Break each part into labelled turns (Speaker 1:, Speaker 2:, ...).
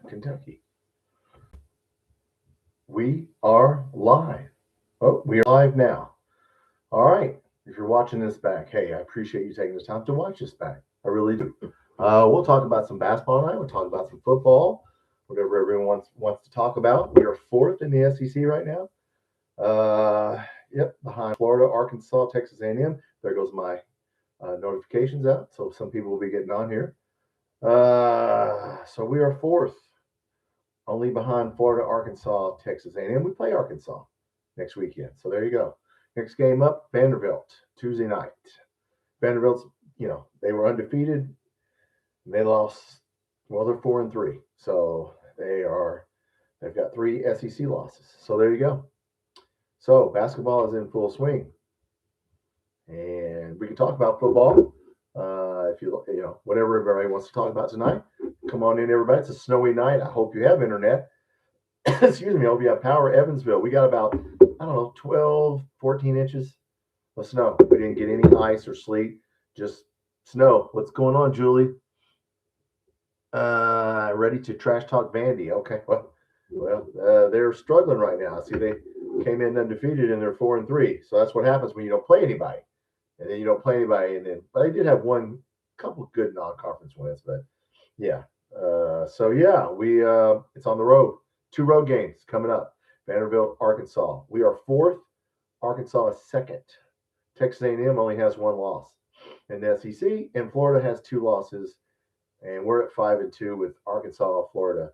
Speaker 1: Kentucky. We are live. Oh, we are live now. All right. If you're watching this back, hey, I appreciate you taking the time to watch this back. I really do. We'll talk about some basketball tonight. We'll talk about some football, whatever everyone wants to talk about. We are fourth in the SEC right now. Yep, behind Florida, Arkansas, Texas A&M. There goes my notifications out. So some people will be getting on here. So we are fourth, only behind Florida, Arkansas, Texas A&M. We play Arkansas next weekend. So there you go. Next game up, Vanderbilt, Tuesday night. Vanderbilt's, they were undefeated. They lost. Well, they're 4-3. So they've got 3 SEC losses. So there you go. So basketball is in full swing. And we can talk about football. If whatever everybody wants to talk about tonight, come on in, everybody. It's a snowy night. I hope you have internet. Excuse me. I hope you have power. Evansville, we got about, 12, 14 inches of snow. We didn't get any ice or sleet, just snow. What's going on, Julie? Ready to trash talk Vandy. Okay. Well, they're struggling right now. See, they came in undefeated and they're 4-3. So that's what happens when you don't play anybody. And then you don't play anybody. But they did have couple of good non-conference wins. But yeah. We it's on the road. 2 road games coming up. Vanderbilt, Arkansas. We are fourth. Arkansas is second. Texas A&M only has 1 loss in the SEC, and Florida has 2 losses. And we're at 5-2 with Arkansas, Florida,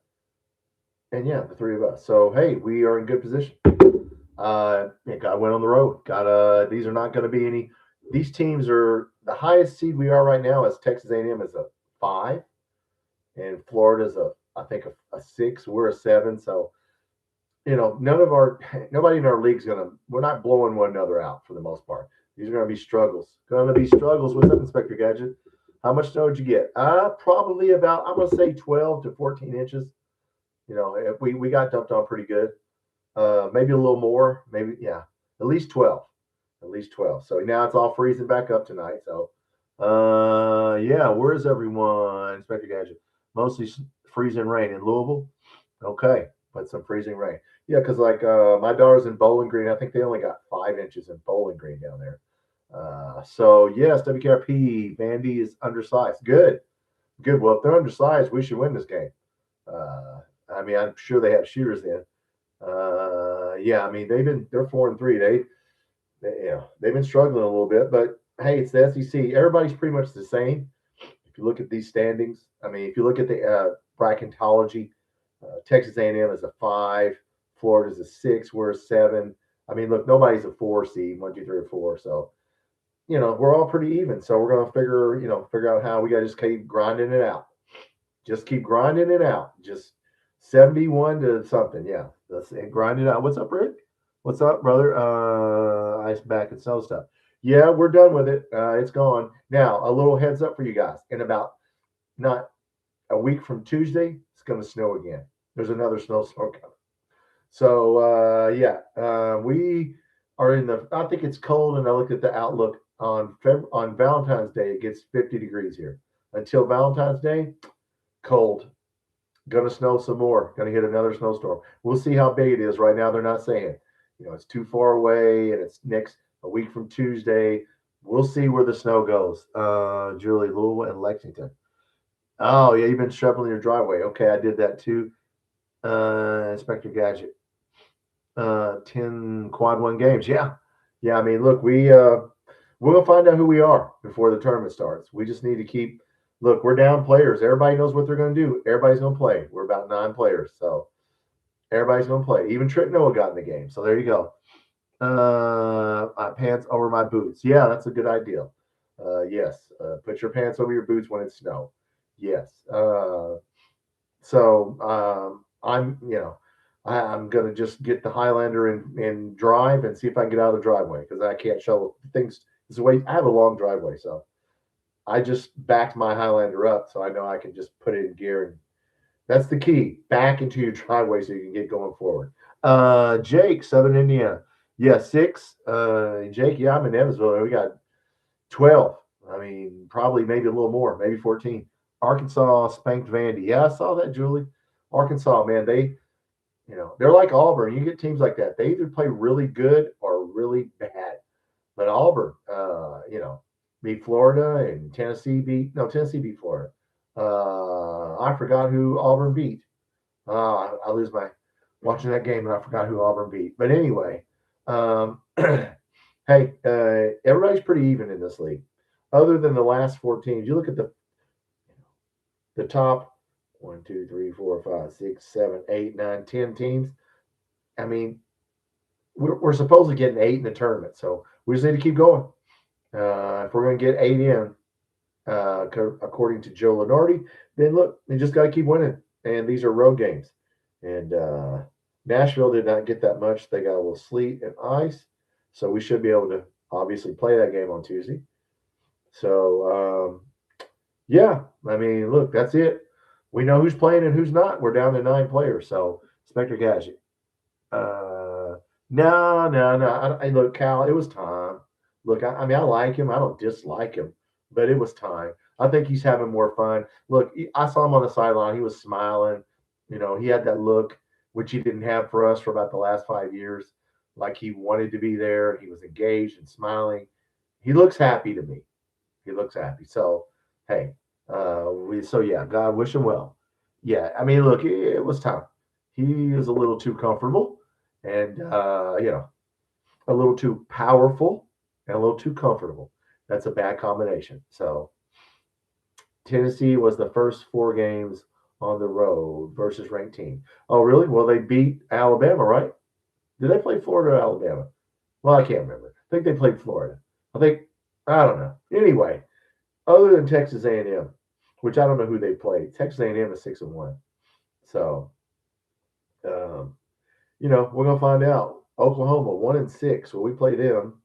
Speaker 1: and the 3 of us. So hey, we are in good position. Got to win on the road. These are not going to be any. These teams are the highest seed we are right now. As Texas A&M is a 5, and Florida's I think a 6. We're a 7. So nobody in our league's we're not blowing one another out for the most part. These are going to be struggles. What's up, Inspector Gadget? How much snow did you get? Probably about, I'm going to say 12 to 14 inches. We got dumped on pretty good. Maybe a little more. Maybe, at least 12. At least 12. So now it's all freezing back up tonight. So, where's everyone? Inspector Gadget. Mostly freezing rain in Louisville. Okay, but some freezing rain. Yeah, because my daughter's in Bowling Green. I think they only got 5 inches in Bowling Green down there. So yes, WKRP, Vandy is undersized. Good. Well, if they're undersized, we should win this game. I'm sure they have shooters in. They're 4-3. They've been struggling a little bit, but hey, it's the SEC. Everybody's pretty much the same. If you look at these standings, if you look at the bracketology, Texas A&M is a 5, Florida's a 6, we're a 7. Look, nobody's a 4 seed, 1, 2, 3, or 4. So, we're all pretty even. So we're gonna figure out how we gotta just keep grinding it out. Just keep grinding it out. Just 71 to something. Yeah, let's grind it out. What's up, Rick? What's up, brother? Ice back and snow stuff. Yeah, we're done with it. It's gone. Now, a little heads up for you guys. In about not a week from Tuesday, it's going to snow again. There's another snowstorm coming. So, we are I think it's cold, and I looked at the outlook on Valentine's Day. It gets 50 degrees here. Until Valentine's Day, cold. Going to snow some more. Going to hit another snowstorm. We'll see how big it is. Right now, they're not saying. It's too far away, and it's a week from Tuesday. We'll see where the snow goes. Julie, Louisville, and Lexington. Oh, yeah, you've been shoveling your driveway. Okay, I did that too. Inspector Gadget. 10 quad 1 games. Yeah. Look, we'll find out who we are before the tournament starts. We just need to look, we're down players. Everybody knows what they're going to do. Everybody's going to play. We're about 9 players. So everybody's going to play. Even Trick Noah got in the game. So there you go. Pants over my boots. Yeah, that's a good idea. Yes. Put your pants over your boots when it's snow. Yes. I'm going to just get the Highlander and drive and see if I can get out of the driveway because I can't shovel things. I have a long driveway, so I just backed my Highlander up so I know I can just put it in gear. And that's the key. Back into your driveway so you can get going forward. Jake, Southern Indiana. Yeah, 6. Jake, yeah, I'm in Evansville. We got 12. Probably maybe a little more, maybe 14. Arkansas spanked Vandy. Yeah, I saw that, Julie. Arkansas, man, they're like Auburn. You get teams like that. They either play really good or really bad. But Auburn, beat Florida, and Tennessee beat Florida. I forgot who Auburn beat. I lose my watching that game, and I forgot who Auburn beat. But anyway, hey, everybody's pretty even in this league, other than the last four teams. You look at the top 1, 2, 3, 4, 5, 6, 7, 8, 9, 10 teams. I mean, we're supposed to get an 8 in the tournament, so we just need to keep going. If we're going to get 8 in, according to Joe Lenardi, then look, they just got to keep winning. And these are road games. And Nashville did not get that much. They got a little sleet and ice, so we should be able to obviously play that game on Tuesday. So, yeah, I mean, look, that's it. We know who's playing and who's not. We're down to 9 players. So, Spectre Gadget. No. Look, Cal, it was time. Look, I mean, I like him. I don't dislike him, but it was time. I think he's having more fun. Look, I saw him on the sideline. He was smiling. He had that look, which he didn't have for us for about the last 5 years. Like he wanted to be there. He was engaged and smiling. He looks happy to me. He looks happy. So, hey, God, wish him well. Yeah, I mean, look, it was time. He is a little too comfortable and, a little too powerful and a little too comfortable. That's a bad combination. So, Tennessee was the first 4 games on the road versus ranked team. Oh, really? Well, they beat Alabama, right? Did they play Florida or Alabama? Well, I can't remember. I think they played Florida. I don't know. Anyway, other than Texas A&M, which I don't know who they played. Texas A&M is 6-1. So, we're gonna find out. Oklahoma 1-6. Well, we play them.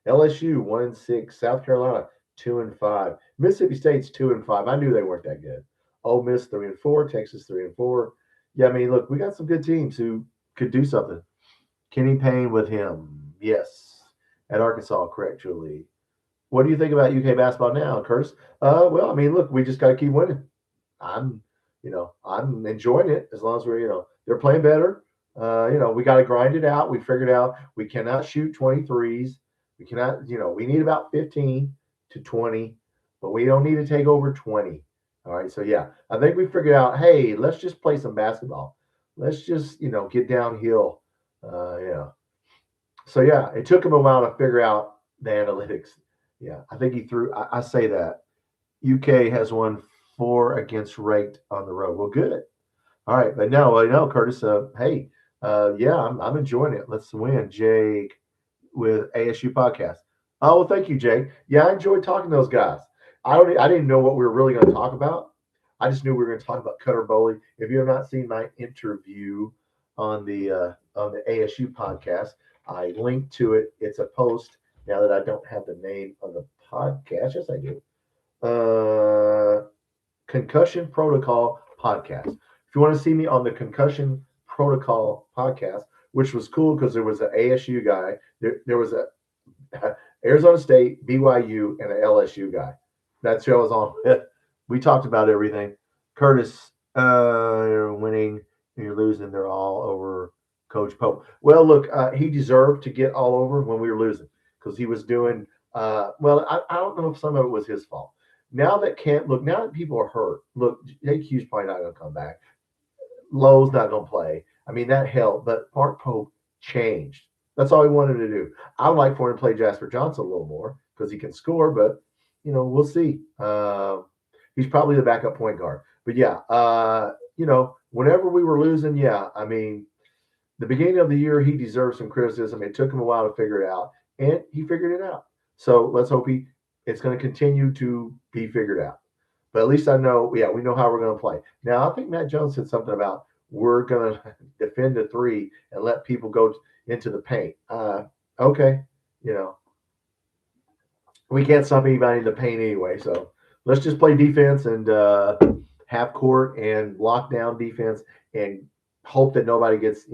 Speaker 1: LSU 1-6. South Carolina 2-5. Mississippi State's 2-5. I knew they weren't that good. Ole Miss 3-4. Texas 3-4. Yeah, I mean, look, we got some good teams who could do something. Kenny Payne with him, yes, at Arkansas, correct, Julie. What do you think about UK basketball now, Curtis? Well, I mean, look, we just got to keep winning. I'm enjoying it as long as they're playing better. We got to grind it out. We figured out we cannot shoot 23s. We cannot, we need about 15 to 20, but we don't need to take over 20. All right. So, yeah, I think we figured out, hey, let's just play some basketball. Let's just, get downhill. So, yeah, it took him a while to figure out the analytics. Yeah, I think he threw, I say that. UK has won 4 against ranked on the road. Well, good. All right. But no, Curtis, hey, I'm enjoying it. Let's win, Jake, with ASU podcast. Oh, well, thank you, Jake. Yeah, I enjoyed talking to those guys. I didn't know what we were really going to talk about. I just knew we were going to talk about Cutter Bowley. If you have not seen my interview on the ASU podcast, I linked to it. It's a post. Now that I don't have the name of the podcast, yes, I do. Concussion Protocol podcast. If you want to see me on the Concussion Protocol podcast, which was cool because there was an ASU guy, there was a Arizona State, BYU, and an LSU guy. That's who I was on with. We talked about everything. Curtis, you're winning, you're losing. They're all over Coach Pope. Well, look, he deserved to get all over when we were losing because he was doing I don't know if some of it was his fault. Now that people are hurt, look, JQ's probably not going to come back. Lowe's not going to play. I mean, that helped, but Mark Pope changed. That's all he wanted to do. I would like for him to play Jasper Johnson a little more because he can score, but, we'll see. He's probably the backup point guard. But, yeah, whenever we were losing, I mean, the beginning of the year, he deserved some criticism. It took him a while to figure it out, and he figured it out. So let's hope it's going to continue to be figured out. But at least I know, we know how we're going to play. Now, I think Matt Jones said something about we're going to defend the 3 and let people go into the paint. Okay, we can't stop anybody in the paint anyway. So let's just play defense and half court and lockdown defense and hope that nobody gets,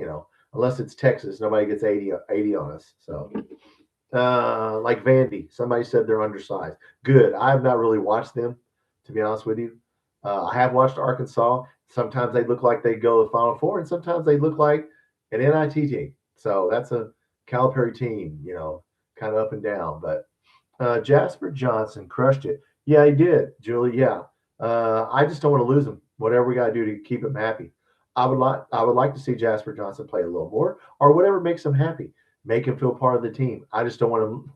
Speaker 1: unless it's Texas, nobody gets 80 on us. So like Vandy, somebody said they're undersized. Good. I have not really watched them, to be honest with you. I have watched Arkansas. Sometimes they look like they go to the Final Four, and sometimes they look like an NIT team. So that's a Calipari team, kind of up and down. But Jasper Johnson crushed it. Yeah, he did, Julie. Yeah. I just don't want to lose him. Whatever we got to do to keep him happy. I would like to see Jasper Johnson play a little more, or whatever makes him happy. Make him feel part of the team. I just don't want him.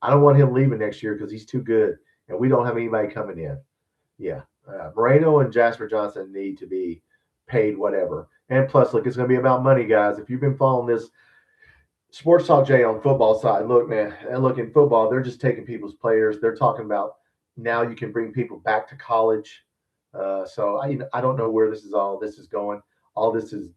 Speaker 1: I don't want him leaving next year because he's too good, and we don't have anybody coming in. Yeah, Moreno and Jasper Johnson need to be paid whatever. And plus, look, it's going to be about money, guys. If you've been following this Sports Talk Jay on football side, look, man, and look in football, they're just taking people's players. They're talking about now you can bring people back to college. So I don't know where this is going. All this is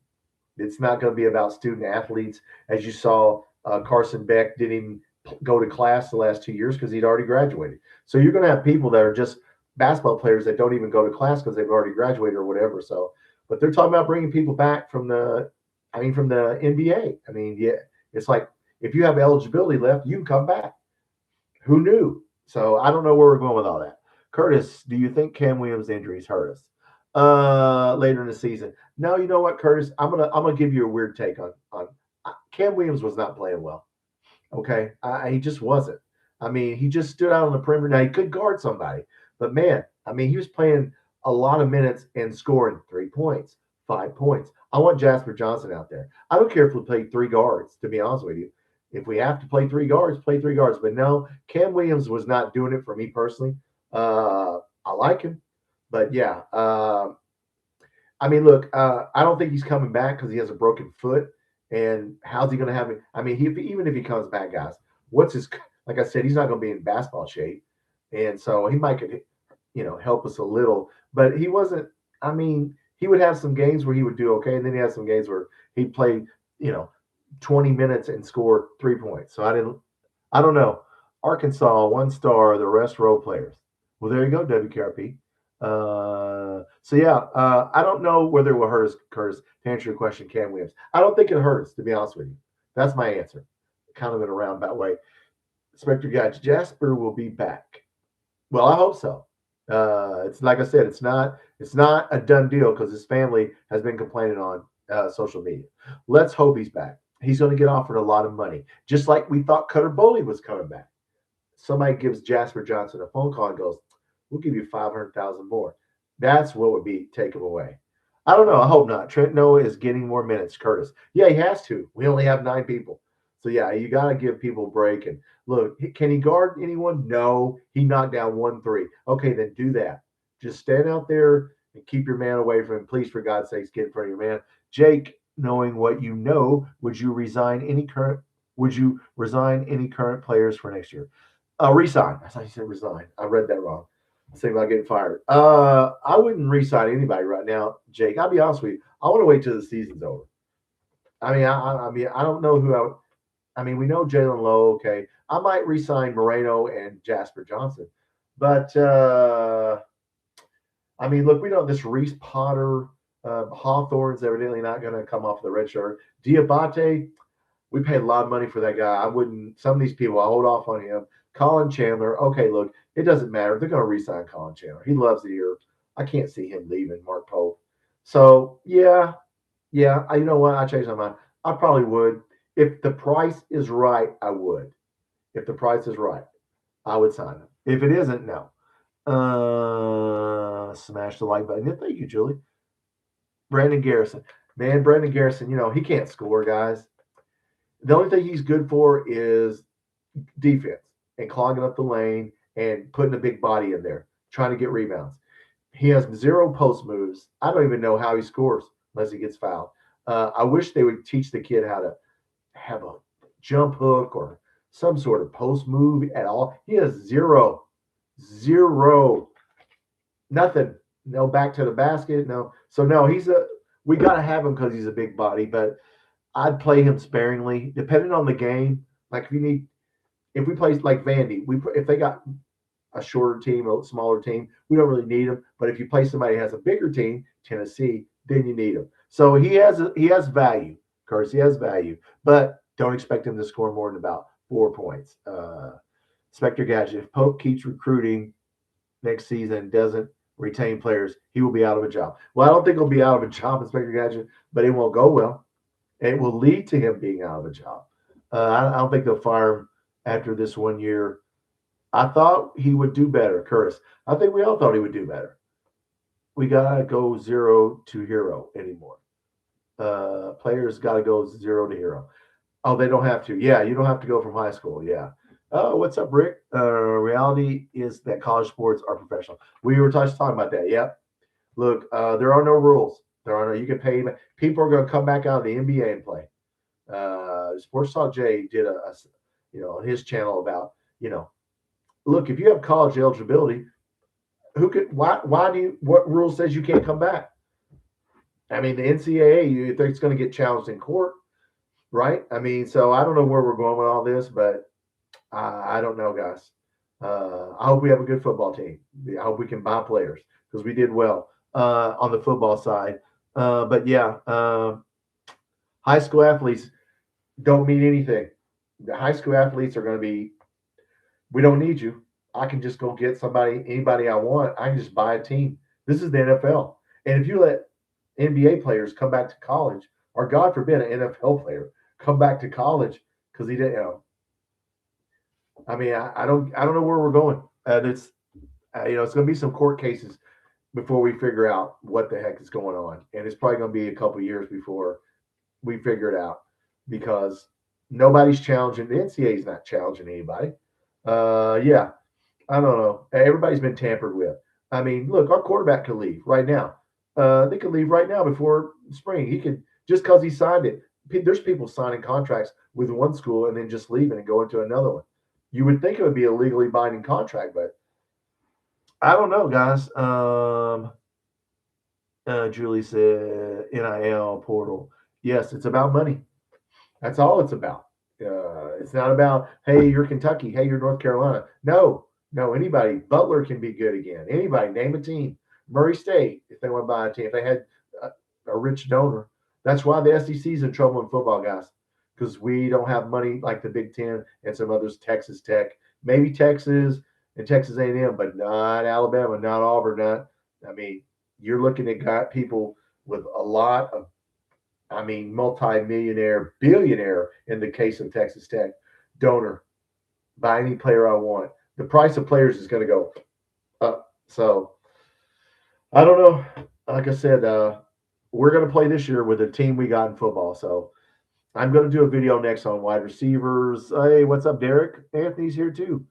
Speaker 1: it's not going to be about student athletes, as you saw. Carson Beck didn't even go to class the last 2 years because he'd already graduated. So you're going to have people that are just basketball players that don't even go to class because they've already graduated or whatever. So, but they're talking about bringing people back from the NBA. I mean, yeah, it's like if you have eligibility left, you can come back. Who knew? So I don't know where we're going with all that. Curtis, do you think Cam Williams' injuries hurt us later in the season? No, you know what, Curtis? I'm gonna give you a weird take on Cam Williams was not playing well. Okay, he just wasn't. I mean, he just stood out on the perimeter. Now he could guard somebody, but man, I mean, he was playing a lot of minutes and scoring 3 points, 5 points. I want Jasper Johnson out there. I don't care if we play three guards. To be honest with you, if we have to play three guards, play three guards. But no, Cam Williams was not doing it for me personally. I like him, but yeah. I mean, look, I don't think he's coming back because he has a broken foot. And how's he going to have it? I mean, even if he comes back, guys, what's his? Like I said, he's not going to be in basketball shape, and so he might could, help us a little. But he wasn't. I mean, he would have some games where he would do okay, and then he had some games where he'd play, you know, 20 minutes and score 3 points. So I don't know. Arkansas, 1 star, the rest role players. Well, there you go, WKRP. So yeah, I don't know whether it will hurt us, Curtis, to answer your question, Cam Williams. I don't think it hurts, to be honest with you. That's my answer. Kind of in a roundabout way. Spectre Guys, Jasper will be back. Well, I hope so. It's like I said, it's not a done deal because his family has been complaining on social media. Let's hope he's back. He's going to get offered a lot of money, just like we thought Cutter Boley was coming back. Somebody gives Jasper Johnson a phone call and goes, "We'll give you 500,000 more." That's what would be take him away. I don't know. I hope not. Trent Noah is getting more minutes. Curtis, yeah, he has to. We only have 9 people, so yeah, you got to give people a break. And look, can he guard anyone? No, he knocked down 1 3. Okay, then do that. Just stand out there and keep your man away from him. Please, for God's sakes, get in front of your man. Jake, knowing what you know, would you resign any current? Would you resign any current players for next year? Resign. I thought you said resign. I read that wrong. Thinking about getting fired. I wouldn't re-sign anybody right now, Jake. I'll be honest with you. I want to wait till the season's over. I mean, I don't know who I mean, we know Jalen Lowe. Okay, I might re-sign Moreno and Jasper Johnson, but I mean, look, we know this Reese Potter, Hawthorne's evidently not going to come off the red shirt. Diabate, we paid a lot of money for that guy. I wouldn't. Some of these people, I hold off on him. Colin Chandler. Okay, look, it doesn't matter. They're going to re-sign Colin Chandler. He loves it here. I can't see him leaving Mark Pope. So yeah. You know what? I changed my mind. I probably would. If the price is right, I would. If the price is right, I would sign him. If it isn't, no. Smash the like button. Yeah, thank you, Julie. Brandon Garrison. Man, Brandon Garrison, he can't score, guys. The only thing he's good for is defense and clogging up the lane and putting a big body in there, trying to get rebounds. He has 0 post moves. I don't even know how he scores unless he gets fouled. I wish they would teach the kid how to have a jump hook or some sort of post move at all. He has zero, nothing. No back to the basket. No. So no, we got to have him because he's a big body, but I'd play him sparingly, depending on the game. Like if we play like Vandy, if they got a shorter team, a smaller team, we don't really need him. But if you play somebody who has a bigger team, Tennessee, then you need him. So he has value, Curtis. He has value, but don't expect him to score more than about 4 points. Spectre Gadget, if Pope keeps recruiting next season, doesn't retain players, he will be out of a job. Well, I don't think he'll be out of a job, Inspector Gadget, but it won't go well. It will lead to him being out of a job. I don't think they'll fire him after this 1 year. I thought he would do better, Curtis. I think we all thought he would do better. We gotta go 0 to hero anymore. Players gotta go 0 to hero. Oh, they don't have to. Yeah, you don't have to go from high school. Yeah. Oh, what's up, Rick? Reality is that college sports are professional. We were just talking about that. Yep. Look, there are no rules. There are no. You can pay. People are going to come back out of the NBA and play. Sports Talk Jay did on his channel about look, if you have college eligibility, who could why do you what rule says you can't come back? I mean, the NCAA, you think it's going to get challenged in court, right? I mean, so I don't know where we're going with all this, but I don't know, guys. I hope we have a good football team. I hope we can buy players because we did well on the football side. But yeah, high school athletes don't mean anything. The high school athletes are going to be, we don't need you. I can just go get anybody I want. I can just buy a team. This is the NFL. And if you let NBA players come back to college, or God forbid, an NFL player come back to college because he didn't, I mean, I don't know where we're going. It's going to be some court cases before we figure out what the heck is going on, and it's probably going to be a couple years before we figure it out because nobody's challenging. The NCAA is not challenging anybody. Yeah, I don't know. Everybody's been tampered with. I mean, look, our quarterback could leave right now. They could leave right now before spring. He could just because he signed it. There's people signing contracts with one school and then just leaving and going to another one. You would think it would be a legally binding contract, but I don't know, guys. Julie said NIL portal. Yes, it's about money. That's all it's about. It's not about, hey, you're Kentucky. Hey, you're North Carolina. No, anybody. Butler can be good again. Anybody, name a team. Murray State, if they want to buy a team. If they had a rich donor. That's why the SEC is in trouble in football, guys, because we don't have money like the Big Ten and some others, Texas Tech, maybe Texas and Texas A&M, but not Alabama, not Auburn, not. I mean, you're looking at people with a lot of, multi-millionaire, billionaire in the case of Texas Tech, donor, buy any player I want. The price of players is going to go up. So I don't know. Like I said, we're going to play this year with a team we got in football. So I'm going to do a video next on wide receivers. Hey, what's up, Derek? Anthony's here too,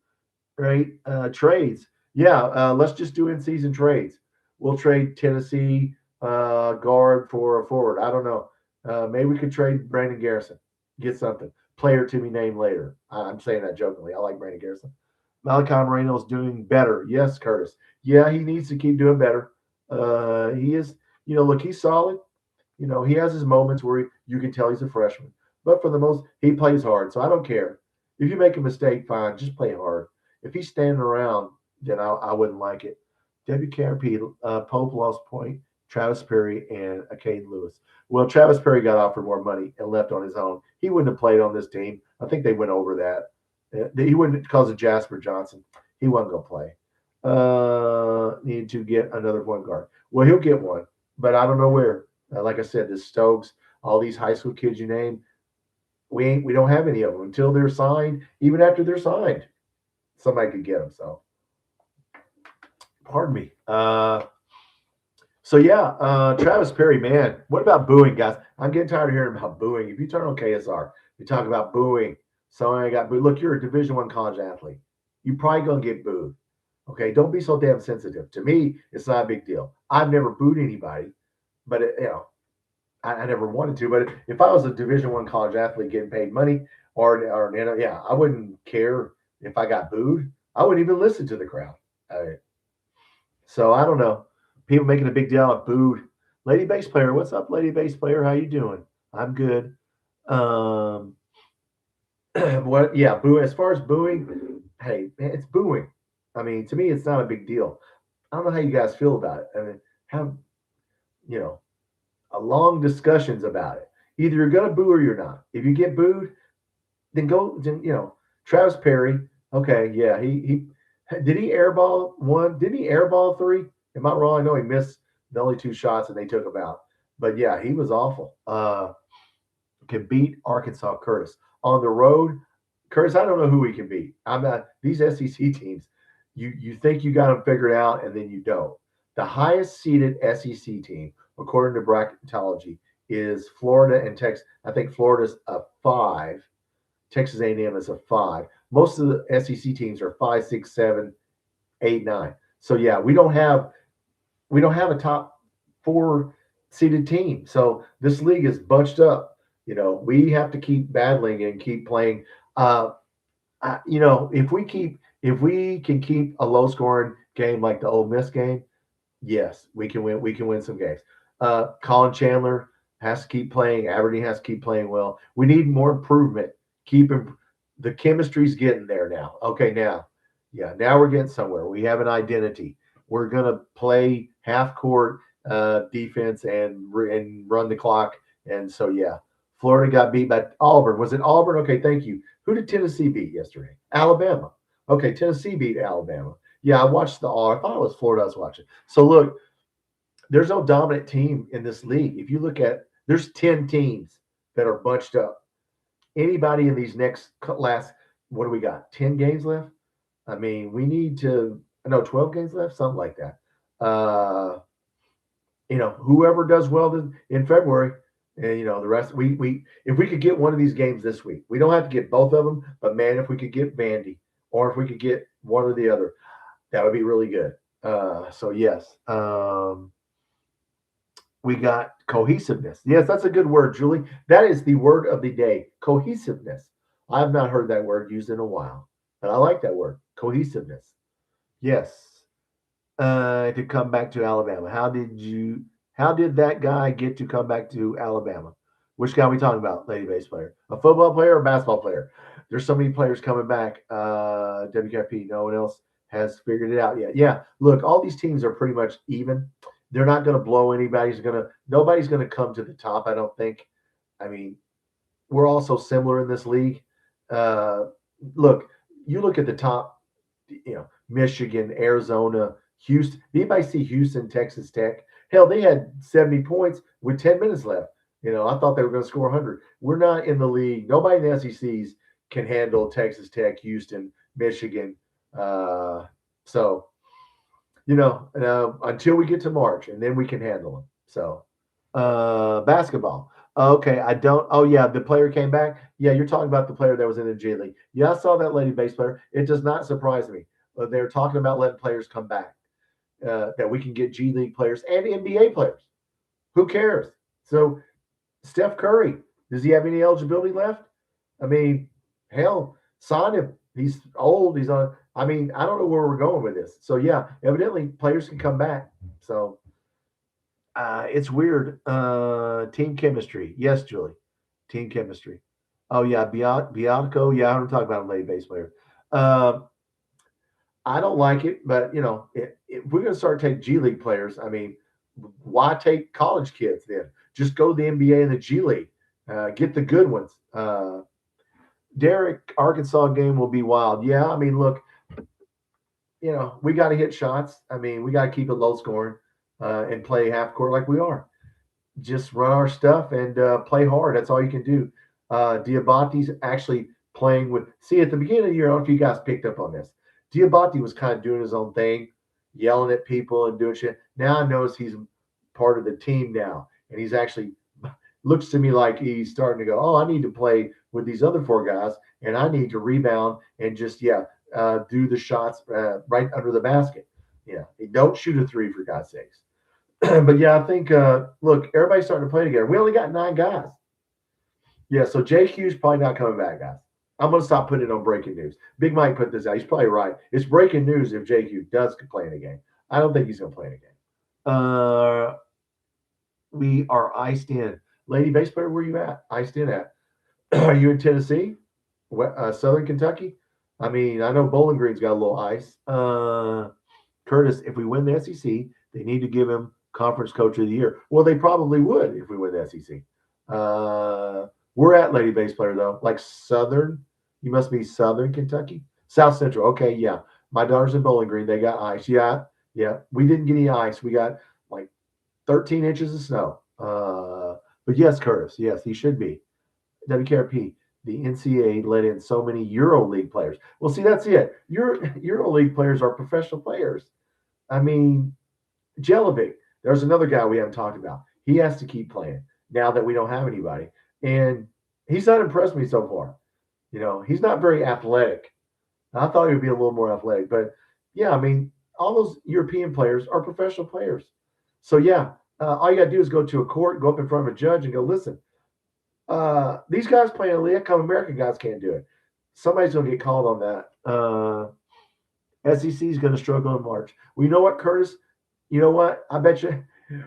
Speaker 1: right? Trades. Yeah, let's just do in-season trades. We'll trade Tennessee guard for a forward. I don't know. Maybe we could trade Brandon Garrison. Get something. Player to be named later. I'm saying that jokingly. I like Brandon Garrison. Malachi Moreno's doing better. Yes, Curtis. Yeah, he needs to keep doing better. He is, look, he's solid. He has his moments where you can tell he's a freshman. But for the most, he plays hard. So I don't care. If you make a mistake, fine. Just play hard. If he's standing around, then I wouldn't like it. WKRP, Pope lost point, Travis Perry, and Caden Lewis. Well, Travis Perry got offered more money and left on his own. He wouldn't have played on this team. I think they went over that. He wouldn't because of Jasper Johnson. He wasn't going to play. Need to get another point guard. Well, he'll get one, but I don't know where. Like I said, the Stokes, all these high school kids you name, we don't have any of them until they're signed. Even after they're signed, somebody could get them. So, pardon me. So yeah, Travis Perry, man. What about booing, guys? I'm getting tired of hearing about booing. If you turn on KSR, you talk about booing. Someone got booed. Look, you're a Division I college athlete. You're probably gonna get booed. Okay, don't be so damn sensitive. To me, it's not a big deal. I've never booed anybody, but I never wanted to. But if I was a Division I college athlete getting paid money, I wouldn't care if I got booed. I wouldn't even listen to the crowd. So I don't know. People making a big deal of booed. Lady bass player, what's up, lady bass player? How you doing? I'm good. What? Yeah, boo. As far as booing, hey, man, it's booing. I mean, to me, it's not a big deal. I don't know how you guys feel about it. I mean, have a long discussions about it. Either you're gonna boo or you're not. If you get booed, then go. Then Travis Perry. Okay, yeah, he did he airball one? Didn't he airball three Am I wrong? I know he missed the only 2 shots and they took him out. But yeah, he was awful. Can beat Arkansas. Curtis on the road. Curtis, I don't know who he can beat. I'm not these SEC teams. You think you got them figured out, and then you don't. The highest seeded SEC team, according to bracketology, is Florida and Texas. I think Florida's a 5. Texas A&M is a 5. Most of the SEC teams are 5, 6, 7, 8, 9. So yeah, we don't have a top 4 seeded team. So this league is bunched up. We have to keep battling and keep playing. If we can keep a low scoring game like the Ole Miss game, yes, we can win. We can win some games. Colin Chandler has to keep playing. Aberdeen has to keep playing well. We need more improvement. The chemistry's getting there now. Okay, now we're getting somewhere. We have an identity. We're gonna play half court defense and run the clock. And so yeah, Florida got beat by Auburn. Was it Auburn? Okay, thank you. Who did Tennessee beat yesterday? Alabama. Okay, Tennessee beat Alabama. Yeah, I watched I thought it was Florida I was watching. So look, there's no dominant team in this league. If you look at, there's 10 teams that are bunched up. Anybody in these last, what do we got? 10 games left? I mean, we need to, no, 12 games left, something like that. Whoever does well in February, and the rest, if we could get one of these games this week, we don't have to get both of them, but man, if we could get Vandy, or if we could get one or the other, that would be really good. So yes, we got cohesiveness. Yes, that's a good word, Julie. That is the word of the day, cohesiveness. I have not heard that word used in a while, but I like that word, cohesiveness. Yes. To come back to Alabama. How did that guy get to come back to Alabama? Which guy are we talking about, lady bass player? A football player or a basketball player? There's so many players coming back. WKP, no one else has figured it out yet. Yeah, look, all these teams are pretty much even. They're not going to blow nobody's going to come to the top, I don't think. I mean, we're also similar in this league. Look, you look at the top, Michigan, Arizona, Houston. Anybody see Houston, Texas Tech? Hell, they had 70 points with 10 minutes left. I thought they were going to score 100. We're not in the league. Nobody in the SECs can handle Texas Tech, Houston, Michigan. So, until we get to March, and then we can handle them. So, basketball. Okay, I don't. Oh yeah, the player came back. Yeah, you're talking about the player that was in the G League. Yeah, I saw that lady bass player. It does not surprise me. They're talking about letting players come back. That we can get G League players and NBA players. Who cares? So, Steph Curry, does he have any eligibility left? I mean, hell, sign him. He's old. He's on. I mean, I don't know where we're going with this. So yeah, evidently players can come back. So it's weird. Team chemistry. Yes, Julie. Team chemistry. Oh yeah, Bianco. Yeah, I'm talking about a lady bass player. I don't like it, but if we're going to start taking G League players, I mean, why take college kids then? Just go to the NBA and the G League. Get the good ones. Derek, Arkansas game will be wild. Yeah, I mean, look, we got to hit shots. I mean, we got to keep it low scoring and play half court like we are. Just run our stuff and play hard. That's all you can do. Diabate's actually playing with. See, at the beginning of the year, I don't know if you guys picked up on this. Diabate was kind of doing his own thing, yelling at people and doing shit. Now I notice he's part of the team now, and he's actually looks to me like he's starting to go, oh, I need to play with these other 4 guys, and I need to rebound and just do the shots right under the basket. Yeah, don't shoot a 3 for God's sakes. But yeah, I think look, everybody's starting to play together. We only got 9 guys. Yeah, so JQ's probably not coming back, guys. I'm going to stop putting it on breaking news. Big Mike put this out. He's probably right. It's breaking news if JQ does play in a game. I don't think he's going to play in a game. We are iced in. Lady bass player, where you at? Iced in at? Are you in Tennessee? Southern Kentucky? I mean, I know Bowling Green's got a little ice. Curtis, if we win the SEC, they need to give him Conference Coach of the Year. Well, they probably would if we win the SEC. We're at lady bass player, though. Like Southern. You must be Southern Kentucky? South Central. Okay, yeah. My daughter's in Bowling Green. They got ice. Yeah, Yeah, we didn't get any ice. We got like 13 inches of snow. But yes, Curtis, yes, he should be. WKRP, the NCAA let in so many Euro League players. Well, see, that's it. Euro League players are professional players. I mean, Jelivic, there's another guy we haven't talked about. He has to keep playing now that we don't have anybody. And he's not impressed me so far. He's not very athletic. I thought he would be a little more athletic, but yeah, I mean, all those European players are professional players. So yeah, all you got to do is go to a court, go up in front of a judge, and go, listen, these guys playing in the league, come American guys can't do it. Somebody's going to get called on that. SEC is going to struggle in March. Well, you know what, Curtis? You know what? I bet you,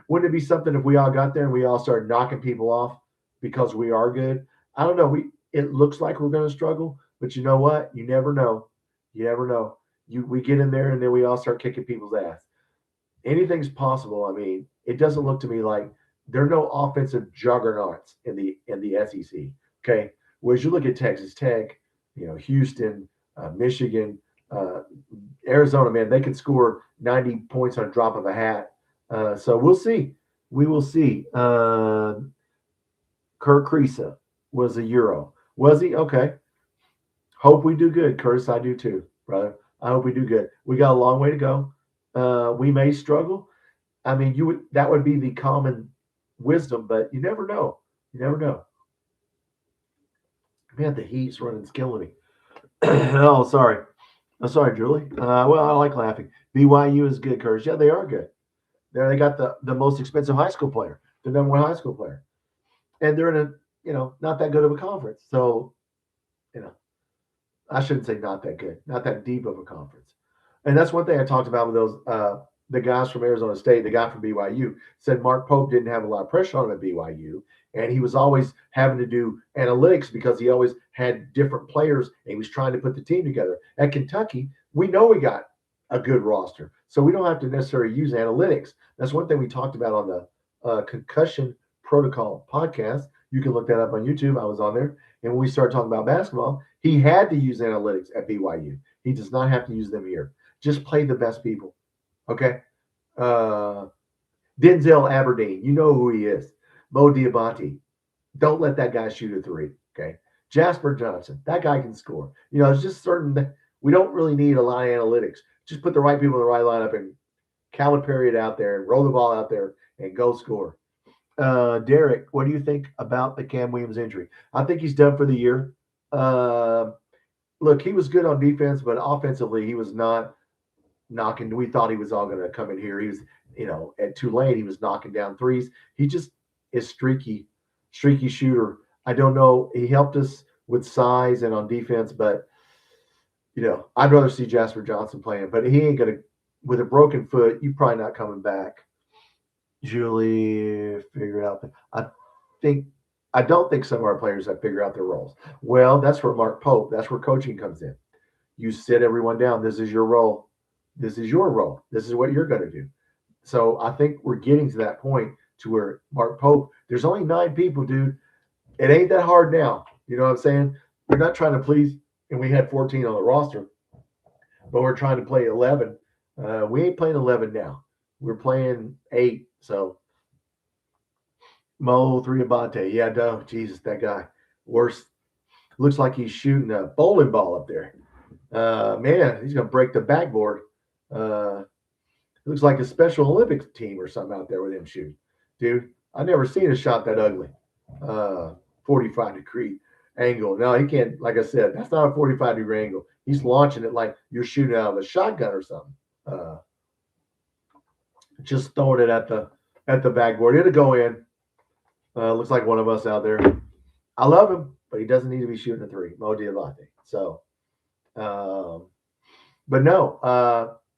Speaker 1: wouldn't it be something if we all got there and we all started knocking people off because we are good? I don't know. It looks like we're going to struggle, but you know what? You never know. You never know. We get in there and then we all start kicking people's ass. Anything's possible. I mean, it doesn't look to me like there are no offensive juggernauts in the SEC. Okay, whereas you look at Texas Tech, Houston, Michigan, Arizona, man, they could score 90 points on a drop of a hat. So we'll see. We will see. Kirk Kriisa was a Euro. Was he? Okay. Hope we do good, Curtis. I do too, brother. I hope we do good. We got a long way to go. We may struggle. I mean, that would be the common wisdom, but you never know. You never know. Man, the heat's running, it's killing me. Oh, sorry. I'm sorry, Julie. Well, I like laughing. BYU is good, Curtis. Yeah, they are good. They got the most expensive high school player, the number one high school player, and they're in not that good of a conference. So, I shouldn't say not that good, not that deep of a conference. And that's one thing I talked about with those the guys from Arizona State, the guy from BYU said Mark Pope didn't have a lot of pressure on him at BYU, and he was always having to do analytics because he always had different players and he was trying to put the team together. At Kentucky, we know we got a good roster, so we don't have to necessarily use analytics. That's one thing we talked about on the concussion protocol podcast. You can look that up on YouTube. I was on there. And when we started talking about basketball, he had to use analytics at BYU. He does not have to use them here. Just play the best people. Okay? Denzel Aberdeen, you know who he is. Mo Diabate. Don't let that guy shoot a three. Okay? Jasper Johnson, that guy can score. It's just certain we don't really need a lot of analytics. Just put the right people in the right lineup and Calipari it out there and roll the ball out there and go score. Derek, what do you think about the Cam Williams injury? I think he's done for the year. Look, he was good on defense, but offensively, he was not knocking. We thought he was all going to come in here. He was, at Tulane, he was knocking down threes. He just is streaky shooter. I don't know. He helped us with size and on defense, but, I'd rather see Jasper Johnson playing, but he ain't going to, with a broken foot, you're probably not coming back. Julie figured out that I don't think some of our players have figured out their roles. Well, that's where Mark Pope, that's where coaching comes in. You sit everyone down. This is your role. This is your role. This is what you're going to do. So I think we're getting to that point to where Mark Pope, there's only 9 people, dude. It ain't that hard now. You know what I'm saying? We're not trying to please, and we had 14 on the roster, but we're trying to play 11. We ain't playing 11 now. We're playing 8. So Mo Diabate, yeah, no, Jesus, that guy, worse. Looks like he's shooting a bowling ball up there. Man, he's gonna break the backboard. Looks like a Special Olympics team or something out there with him shooting. Dude, I never seen a shot that ugly. 45-degree angle. No, he can't. Like I said, that's not a 45-degree angle. He's launching it like you're shooting out of a shotgun or something. Just throwing it at the backboard. It'll go in. Looks like one of us out there. I love him, but he doesn't need to be shooting a three. Mo Diabate. So, but no,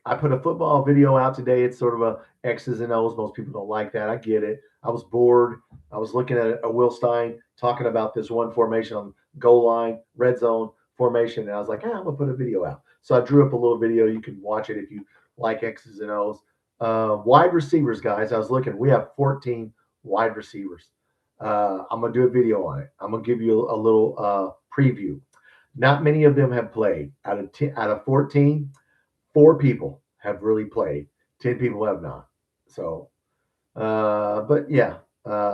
Speaker 1: I put a football video out today. It's sort of a X's and O's. Most people don't like that. I get it. I was bored. I was looking at a Will Stein talking about this one formation on goal line, red zone formation, and I was like, I'm gonna put a video out. So I drew up a little video. You can watch it if you like X's and O's. Wide receivers, guys. I was looking. We have 14 wide receivers. I'm going to do a video on it. I'm going to give you a little preview. Not many of them have played. Out of 14, 4 people have really played. 10 people have not. So, but yeah.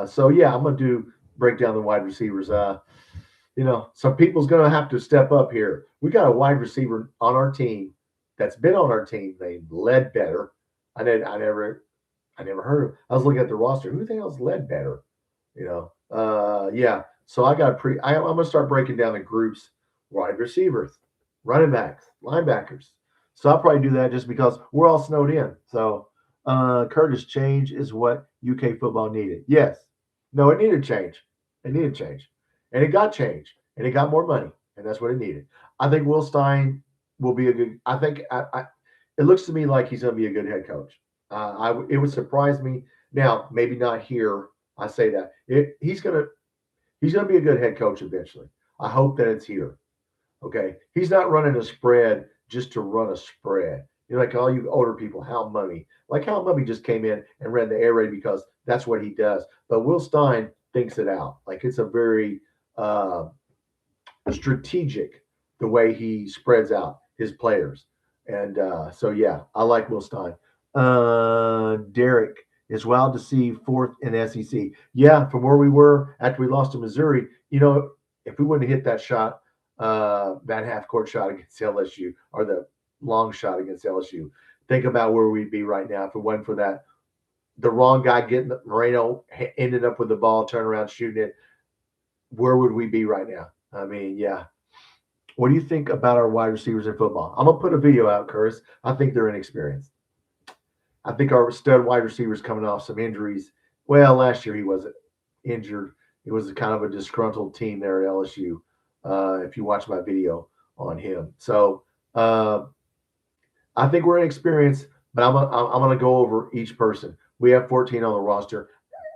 Speaker 1: So yeah, I'm gonna do break down the wide receivers. Some people's gonna have to step up here. We got a wide receiver on our team that's been on our team named Ledbetter. I never heard of. I was looking at the roster. Who the hell's Ledbetter? Yeah. So I'm gonna start breaking down the groups: wide receivers, running backs, linebackers. So I'll probably do that just because we're all snowed in. So Curtis, change is what UK football needed. Yes. No, it needed change. It needed change, and it got change, and it got more money, and that's what it needed. I think Will Stein will be a good. I think it looks to me like he's going to be a good head coach. It would surprise me. Now, maybe not here. I say that he's gonna be a good head coach eventually. I hope that it's here. Okay, he's not running a spread just to run a spread. You're like all you older people, Hal Mummy. Like Hal Mummy just came in and ran the air raid because that's what he does. But Will Stein thinks it out. Like it's a very strategic the way he spreads out his players. And so yeah, I like Will Stein. Derek, it's wild to see fourth in the SEC. Yeah, from where we were after we lost to Missouri, if we wouldn't have hit that shot, that half court shot against LSU or the long shot against LSU, think about where we'd be right now if it wasn't for that. The wrong guy getting Moreno ended up with the ball, turn around, shooting it. Where would we be right now? I mean, yeah. What do you think about our wide receivers in football? I'm gonna put a video out, Curtis. I think they're inexperienced. I think our stud wide receivers coming off some injuries. Well, last year he wasn't injured. It was kind of a disgruntled team there at LSU. If you watch my video on him, so I think we're inexperienced. But I'm gonna go over each person. We have 14 on the roster.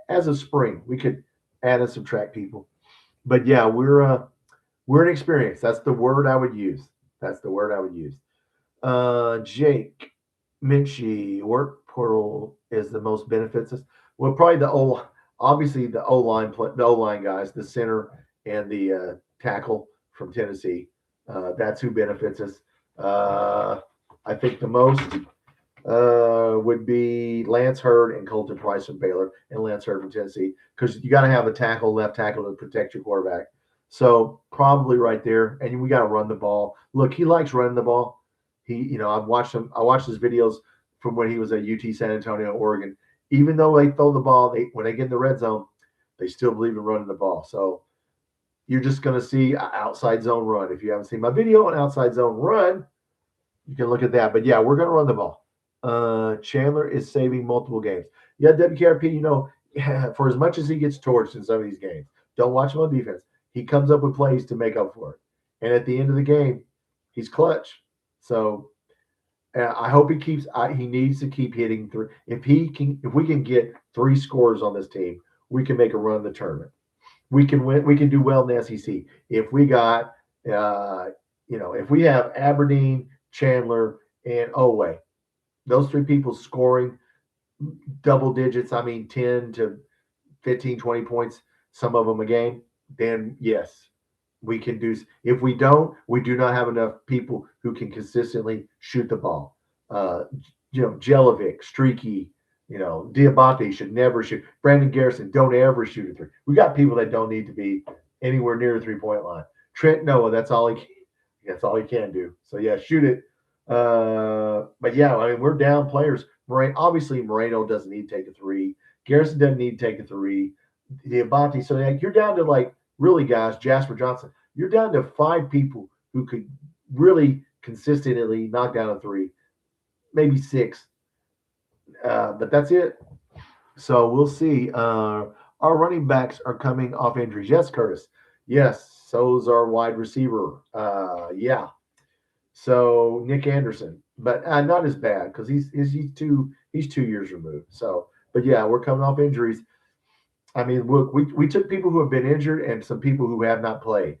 Speaker 1: As of spring, we could add and subtract people. But yeah, we're inexperienced. That's the word I would use. That's the word I would use. Jake Minchie, work portal is the most benefits us. Well, probably obviously the O line guys, the center and the tackle from Tennessee. That's who benefits us. I think the most would be Lance Hurd and Colton Price from Baylor and Lance Hurd from Tennessee because you got to have a left tackle to protect your quarterback. So probably right there, and we got to run the ball. Look, he likes running the ball. I've watched him. I watched his videos from when he was at UT San Antonio, Oregon. Even though they throw the ball, when they get in the red zone, they still believe in running the ball. So you're just going to see an outside zone run. If you haven't seen my video on outside zone run, you can look at that. But yeah, we're going to run the ball. Chandler is saving multiple games. Yeah, WKRP, for as much as he gets torched in some of these games, don't watch him on defense. He comes up with plays to make up for it. And at the end of the game, he's clutch. So I hope he needs to keep hitting three. If we can get 3 scores on this team, we can make a run in the tournament. We can win. We can do well in the SEC. If we got, if we have Aberdeen, Chandler, and Oweh, those 3 people scoring double digits, 10 to 15, 20 points, some of them a game, then yes, we can do. If we don't, we do not have enough people who can consistently shoot the ball. Jelovic, Streaky, Diabate should never shoot. Brandon Garrison, don't ever shoot a 3. We got people that don't need to be anywhere near the 3-point line. Trent Noah, that's all he can do. So yeah, shoot it. But yeah, we're down players. Obviously Moreno doesn't need to take a 3. Garrison doesn't need to take a 3. Diabate, so you're down to really guys, Jasper Johnson, you're down to 5 people who could really consistently knock down a 3, maybe 6. But that's it. So we'll see. Our running backs are coming off injuries. Yes, Curtis. Yes, so's our wide receiver. Yeah. So Nick Anderson, but not as bad because he's 2 years removed. So, but yeah, we're coming off injuries. Look, we took people who have been injured and some people who have not played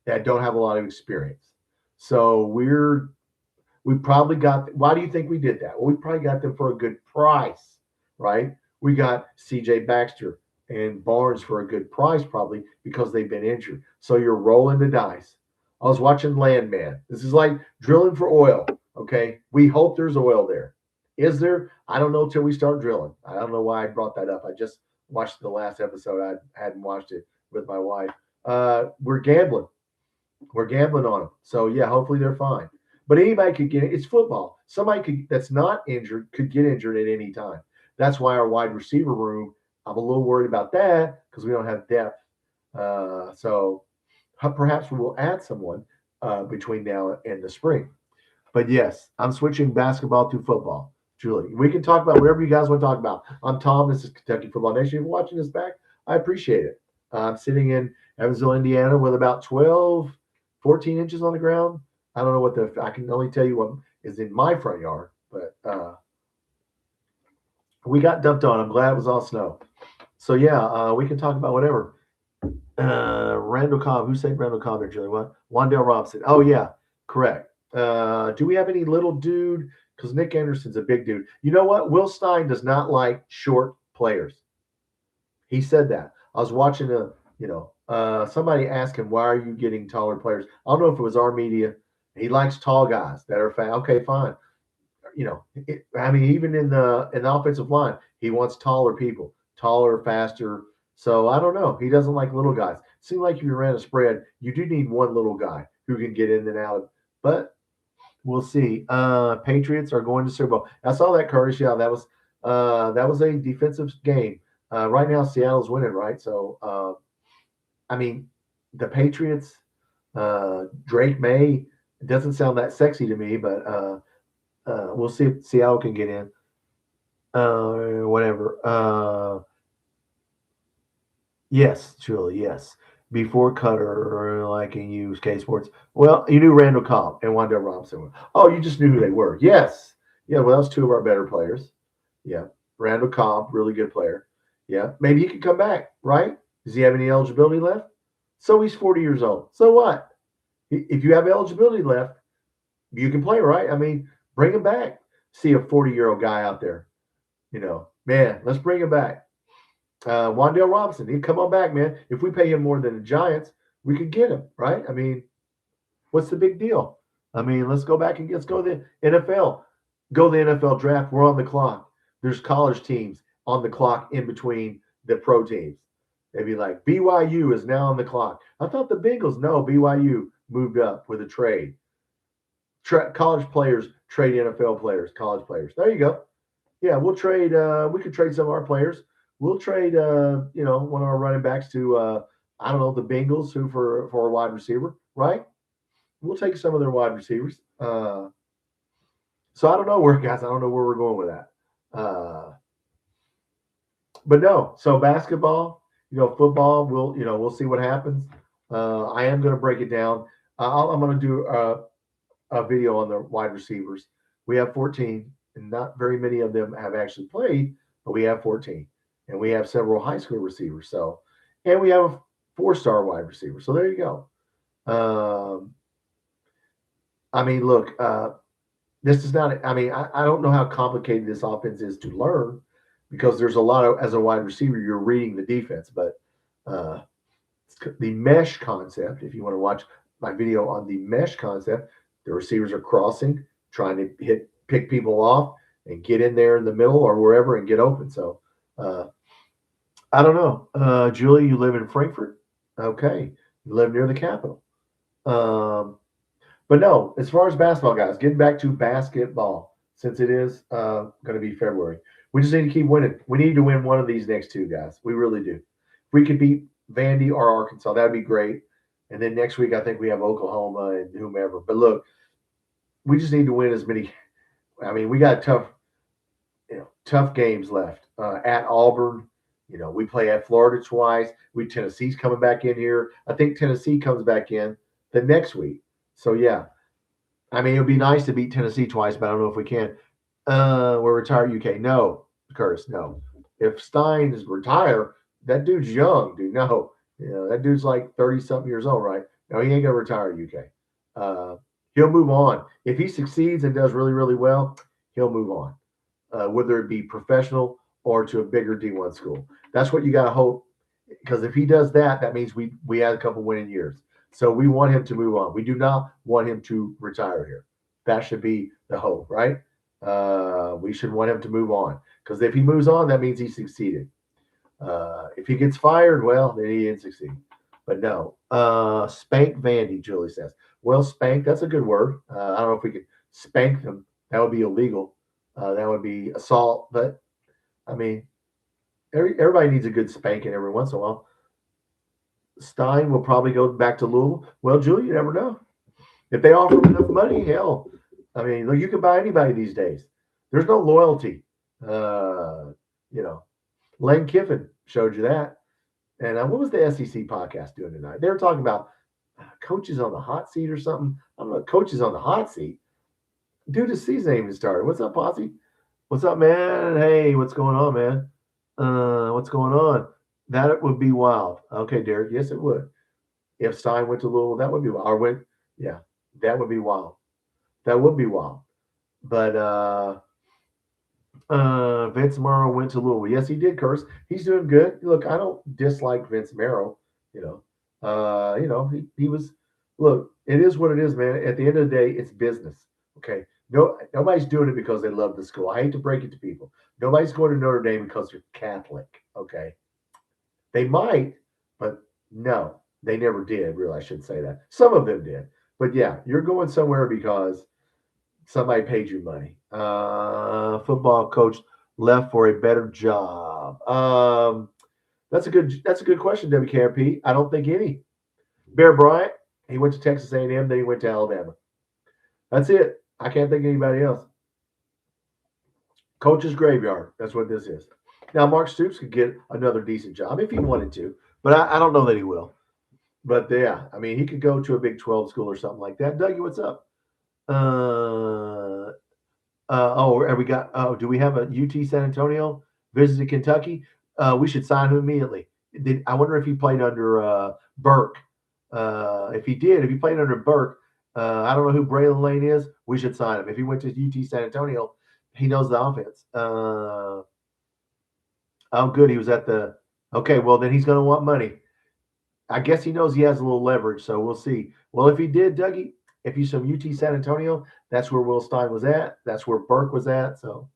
Speaker 1: that don't have a lot of experience. So we probably got. Why do you think we did that? Well, we probably got them for a good price, right? We got C.J. Baxter and Barnes for a good price, probably because they've been injured. So you're rolling the dice. I was watching Landman. This is like drilling for oil. Okay, we hope there's oil there. Is there? I don't know till we start drilling. I don't know why I brought that up. I just watched the last episode. I hadn't watched it with my wife. We're gambling. We're gambling on them. So yeah, hopefully they're fine. But anybody could get it. It's football. Somebody could that's not injured could get injured at any time. That's why our wide receiver room. I'm a little worried about that because we don't have depth. So perhaps we will add someone between now and the spring. But yes, I'm switching basketball to football. Julie, we can talk about whatever you guys want to talk about. I'm Tom. This is Kentucky Football Nation. If you're watching this back, I appreciate it. I'm sitting in Evansville, Indiana, with about 12, 14 inches on the ground. I don't know what I can only tell you what is in my front yard, but we got dumped on. I'm glad it was all snow. So yeah, we can talk about whatever. Randall Cobb. Who said Randall Cobb there, Julie? What? Wandale Robinson. Oh yeah, correct. Do we have any little dude? Because Nick Anderson's a big dude. You know what? Will Stein does not like short players. He said that. I was watching somebody asked him, why are you getting taller players? I don't know if it was our media. He likes tall guys that are fast. Okay, fine. Even in the offensive line, he wants taller people, taller, faster. So I don't know. He doesn't like little guys. Seems like if you ran a spread, you do need one little guy who can get in and out. But we'll see. Patriots are going to Super Bowl. I saw that, Curtis. Yeah, that was a defensive game. Right now, Seattle's winning, right? So, the Patriots, Drake May, it doesn't sound that sexy to me, but we'll see if Seattle can get in. Whatever. Yes, Julie, yes. Before Cutter, like in use K Sports. Well, you knew Randall Cobb and Wandale Robinson. Oh, you just knew who they were. Yes. Yeah, well, that's two of our better players. Yeah. Randall Cobb, really good player. Yeah. Maybe he could come back, right? Does he have any eligibility left? So he's 40 years old. So what? If you have eligibility left, you can play, right? Bring him back. See a 40-year-old guy out there. Man, let's bring him back. Wandale Robinson, he'd come on back, man. If we pay him more than the Giants, we could get him, right? What's the big deal? Let's go back and let's go to the NFL. Go to the NFL draft. We're on the clock. There's college teams on the clock in between the pro teams. They'd be like, BYU is now on the clock. I thought the Bengals, no, BYU moved up with a trade. College players trade NFL players, college players. There you go. Yeah, we'll trade. We could trade some of our players. We'll trade, one of our running backs to, I don't know, the Bengals, who for a wide receiver, right? We'll take some of their wide receivers. So I don't know where, guys. I don't know where we're going with that. But no. So basketball, football. We'll see what happens. I am going to break it down. I'm going to do a video on the wide receivers. We have 14, and not very many of them have actually played, but we have 14. And we have several high school receivers. And we have a 4-star wide receiver. So there you go. Look, this is not, I don't know how complicated this offense is to learn because there's a lot of, as a wide receiver, you're reading the defense. But the mesh concept, if you want to watch my video on the mesh concept, the receivers are crossing, trying to pick people off and get in there in the middle or wherever and get open. So, I don't know. Julie, you live in Frankfurt? Okay. You live near the capital. But no, as far as basketball, guys, getting back to basketball, since it is going to be February, we just need to keep winning. We need to win one of these next two, guys. We really do. If we could beat Vandy or Arkansas, that would be great. And then next week, I think we have Oklahoma and whomever. But look, we just need to win as many. We got tough games left. At Auburn, we play at Florida twice. Tennessee's coming back in here. I think Tennessee comes back in the next week. So yeah, it would be nice to beat Tennessee twice, but I don't know if we can. We're retired UK. No, Curtis, no. If Stein is retired, that dude's young, dude. No, that dude's like 30-something years old, right? No, he ain't gonna retire UK. He'll move on. If he succeeds and does really, really well, he'll move on. Whether it be professional or to a bigger D1 school. That's what you got to hope. Because if he does that, that means we had a couple winning years. So we want him to move on. We do not want him to retire here. That should be the hope, right? We should want him to move on, because if he moves on, that means he succeeded. If he gets fired, well, then he didn't succeed. But no, spank Vandy, Julie says. Well, spank, that's a good word. I don't know if we could spank them. That would be illegal. That would be assault. But, I mean, everybody needs a good spanking every once in a while. Stein will probably go back to Louisville. Well, Julie, you never know. If they offer him enough money, hell, I mean, look, you can buy anybody these days. There's no loyalty. You know, Lane Kiffin showed you that. And what was the SEC podcast doing tonight? They were talking about coaches on the hot seat or something. I don't know, coaches on the hot seat. Dude, the season ain't even started. What's up, Posse? What's up, man? Hey, what's going on, man? What's going on? That would be wild. Okay, Derek. Yes, it would. If Stein went to Louisville, that would be wild. Or went, yeah, that would be wild. That would be wild. But Vince Morrow went to Louisville. Yes, he did, Curse. He's doing good. Look, I don't dislike Vince Morrow. He was. Look, it is what it is, man. At the end of the day, it's business. Okay. No, nobody's doing it because they love the school. I hate to break it to people. Nobody's going to Notre Dame because they're Catholic. Okay. They might, but no, they never did. Really, I shouldn't say that. Some of them did. But yeah, you're going somewhere because somebody paid you money. Football coach left for a better job. That's a good question, WKRP. I don't think any. Bear Bryant, he went to Texas A&M, then he went to Alabama. That's it. I can't think of anybody else. Coach's graveyard. That's what this is. Now, Mark Stoops could get another decent job if he wanted to, but I don't know that he will. But yeah, I mean, he could go to a Big 12 school or something like that. Dougie, what's up? And we got. Do we have a UT San Antonio visited Kentucky? We should sign him immediately. I wonder if he played under Burke. If he played under Burke, I don't know who Braylon Lane is. We should sign him. If he went to UT San Antonio, he knows the offense. Oh, good. He was at the. Okay, well then he's going to want money. I guess he knows he has a little leverage, so we'll see. Well, if he did, Dougie, if he's from UT San Antonio, that's where Will Stein was at. That's where Burke was at. So,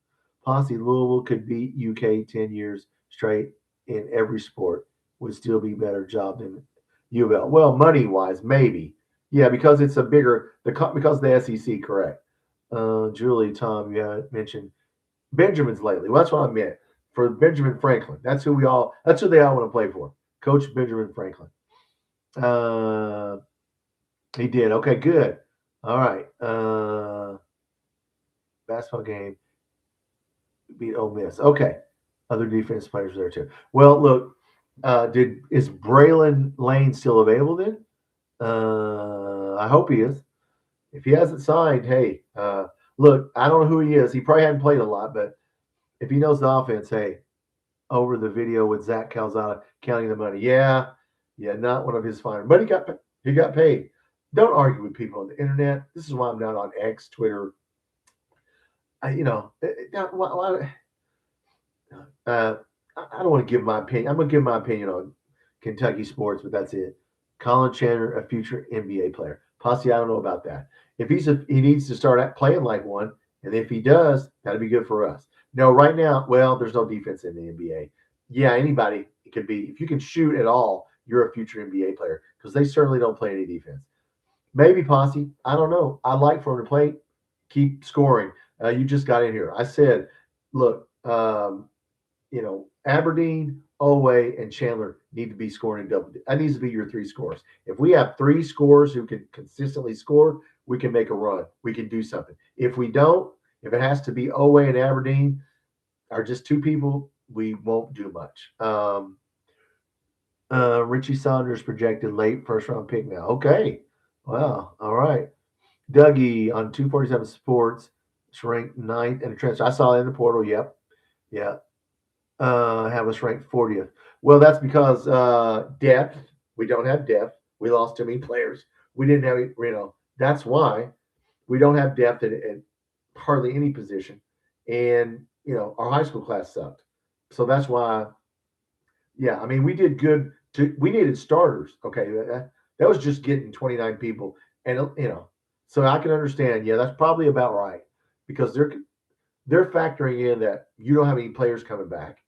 Speaker 1: Posse Louisville could beat UK 10 years straight in every sport. Would still be a better job than U of L. Well, money-wise, maybe. Yeah, because it's a bigger – because the SEC, correct. Julie, Tom, you mentioned Benjamin's lately. Well, that's what I meant. For Benjamin Franklin. That's who they all want to play for. Coach Benjamin Franklin. He did. Okay, good. All right. Basketball game. Beat Ole Miss. Okay. Other defense players there too. Well, look, is Braylon Lane still available then? I hope he is. If he hasn't signed, hey, look, I don't know who he is. He probably hadn't played a lot, but if he knows the offense, hey, over the video with Zach Calzada counting the money. Yeah, not one of his finer. But he got paid. Don't argue with people on the internet. This is why I'm not on X, Twitter. I don't want to give my opinion. I'm going to give my opinion on Kentucky sports, but that's it. Colin Chandler, a future NBA player. Posse, I don't know about that. If he needs to start playing like one, and if he does, that'd be good for us. No, right now, well, there's no defense in the NBA. Yeah, anybody could be. If you can shoot at all, you're a future NBA player because they certainly don't play any defense. Maybe Posse. I don't know. I'd like for him to play, keep scoring. You just got in here. I said, look, Aberdeen, Oway, and Chandler need to be scoring in double. That needs to be your three scores. If we have three scores who can consistently score, we can make a run. We can do something. If we don't, if it has to be Oway and Aberdeen, are just two people, we won't do much. Richie Saunders projected late first round pick now. Okay. Wow. All right. Dougie on 247 Sports. It's ranked 9th in the transfer. I saw it in the portal. Yep. Yeah. Have us ranked 40th. Well, that's because depth. We don't have depth. We lost too many players. We didn't have, that's why we don't have depth at hardly any position. And, our high school class sucked. So that's why, yeah, I mean, we did good. We needed starters. Okay. That was just getting 29 people. And, so I can understand. Yeah, that's probably about right because they're factoring in that you don't have any players coming back,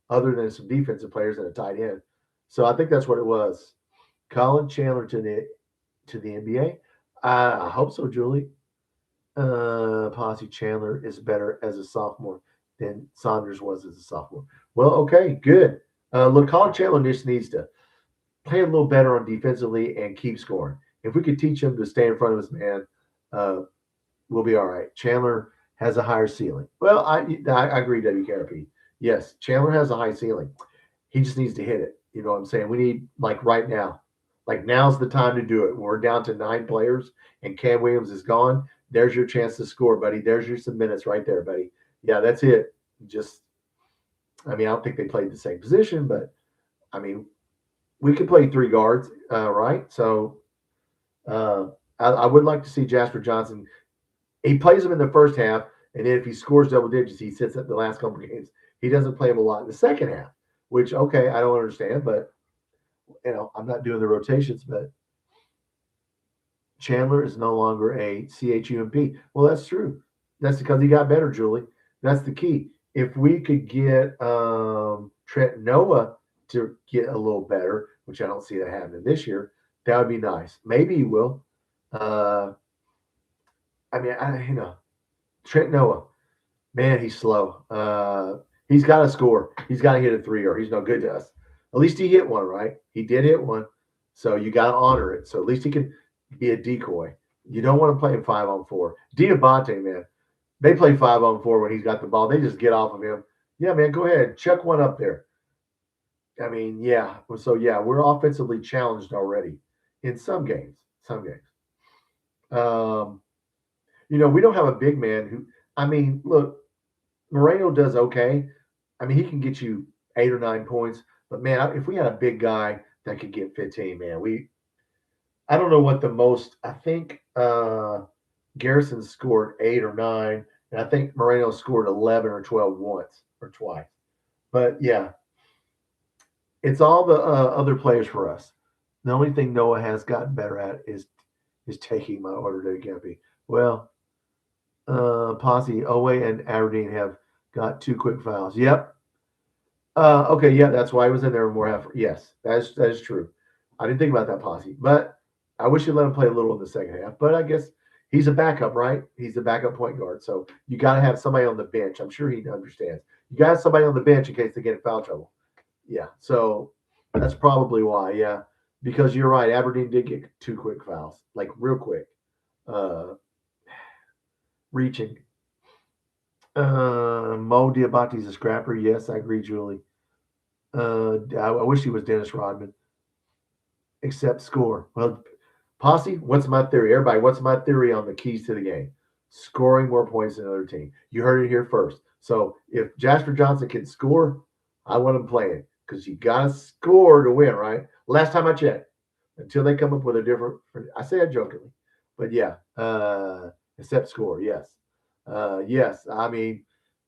Speaker 1: other than some defensive players and a tight end. So I think that's what it was. Colin Chandler to the NBA. I hope so, Julie. Posse Chandler is better as a sophomore than Saunders was as a sophomore. Well, okay, good. Look, Colin Chandler just needs to play a little better on defensively and keep scoring. If we could teach him to stay in front of his man, uh, we'll be all right. Chandler has a higher ceiling. Well, I agree, WKRP. Yes, Chandler has a high ceiling. He just needs to hit it. You know what I'm saying? We need, like, right now. Like, now's the time to do it. We're down to 9 players and Cam Williams is gone. There's your chance to score, buddy. There's your some minutes right there, buddy. Yeah, that's it. Just, I mean, I don't think they played the same position, but I mean, we could play 3 guards, right? So I would like to see Jasper Johnson. He plays him in the first half, and then if he scores double digits, he sits at the last couple of games. He doesn't play him a lot in the second half, which, okay, I don't understand, but I'm not doing the rotations, but Chandler is no longer a CHUMP. Well, that's true. That's because he got better, Julie. That's the key. If we could get Trent Noah to get a little better, which I don't see that happening this year, that would be nice. Maybe he will. I mean, Trent Noah, man, he's slow. He's got to score. He's got to hit a 3 or he's no good to us. At least he hit one, right? He did hit one. So you got to honor it. So at least he can be a decoy. You don't want to play him 5-on-4. Diabate, man, they play 5-on-4 when he's got the ball. They just get off of him. Yeah, man, go ahead. Chuck one up there. I mean, yeah. So, yeah, we're offensively challenged already in some games. We don't have a big man who, I mean, look, Moreno does okay. I mean, he can get you 8 or 9 points. But, man, if we had a big guy that could get 15, man, I don't know what the most, I think Garrison scored 8 or 9, and I think Moreno scored 11 or 12 once or twice. But, yeah, it's all the other players for us. The only thing Noah has gotten better at is taking my order to Gempy. Well, Posse, Owe, and Aberdeen have got 2 quick fouls. Yep. Okay, yeah, that's why he was in there more effort. Yes, that is true. I didn't think about that, Posse. But I wish you let him play a little in the second half. But I guess he's a backup, right? He's a backup point guard. So you got to have somebody on the bench. I'm sure he understands. You got to have somebody on the bench in case they get in foul trouble. Yeah, so that's probably why, yeah. Because you're right, Aberdeen did get 2 quick fouls, like real quick. Reaching. Mo Diabate's a scrapper. Yes, I agree, Julie. I wish he was Dennis Rodman. Except score. Well, Posse, what's my theory? Everybody, what's my theory on the keys to the game? Scoring more points than another team. You heard it here first. So if Jasper Johnson can score, I want him playing because you got to score to win, right? Last time I checked, until they come up with a different, I say it jokingly, but yeah, except score, yes. Yes, I mean,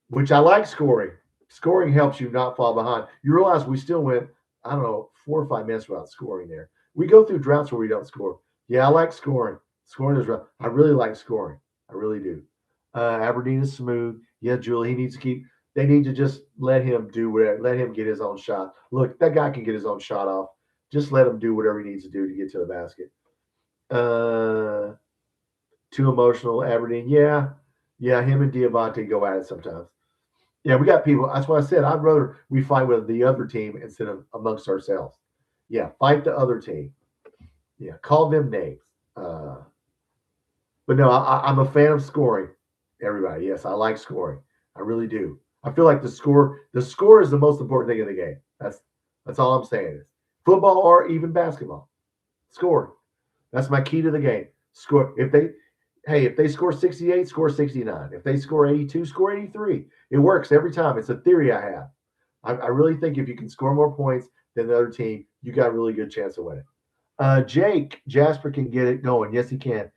Speaker 1: which I like scoring. Scoring helps you not fall behind. You realize we still went, I don't know, 4 or 5 minutes without scoring there. We go through droughts where we don't score. Yeah, I like scoring. Scoring is rough. I really like scoring. I really do. Aberdeen is smooth. Yeah, Julie, they need to just let him do whatever. Let him get his own shot. Look, that guy can get his own shot off. Just let him do whatever he needs to do to get to the basket. Too emotional, Aberdeen. Yeah, him and Diabate go at it sometimes. Yeah, we got people. That's why I said I'd rather we fight with the other team instead of amongst ourselves. Yeah, fight the other team. Yeah, call them names. But no, I'm a fan of scoring. Everybody, yes, I like scoring. I really do. I feel like the score is the most important thing in the game. That's all I'm saying. Football or even basketball, score. That's my key to the game. Score. If they score 68, score 69. If they score 82, score 83. It works every time. It's a theory I have. I really think if you can score more points than the other team, you got a really good chance of winning. Jake Jasper can get it going. Yes, he can.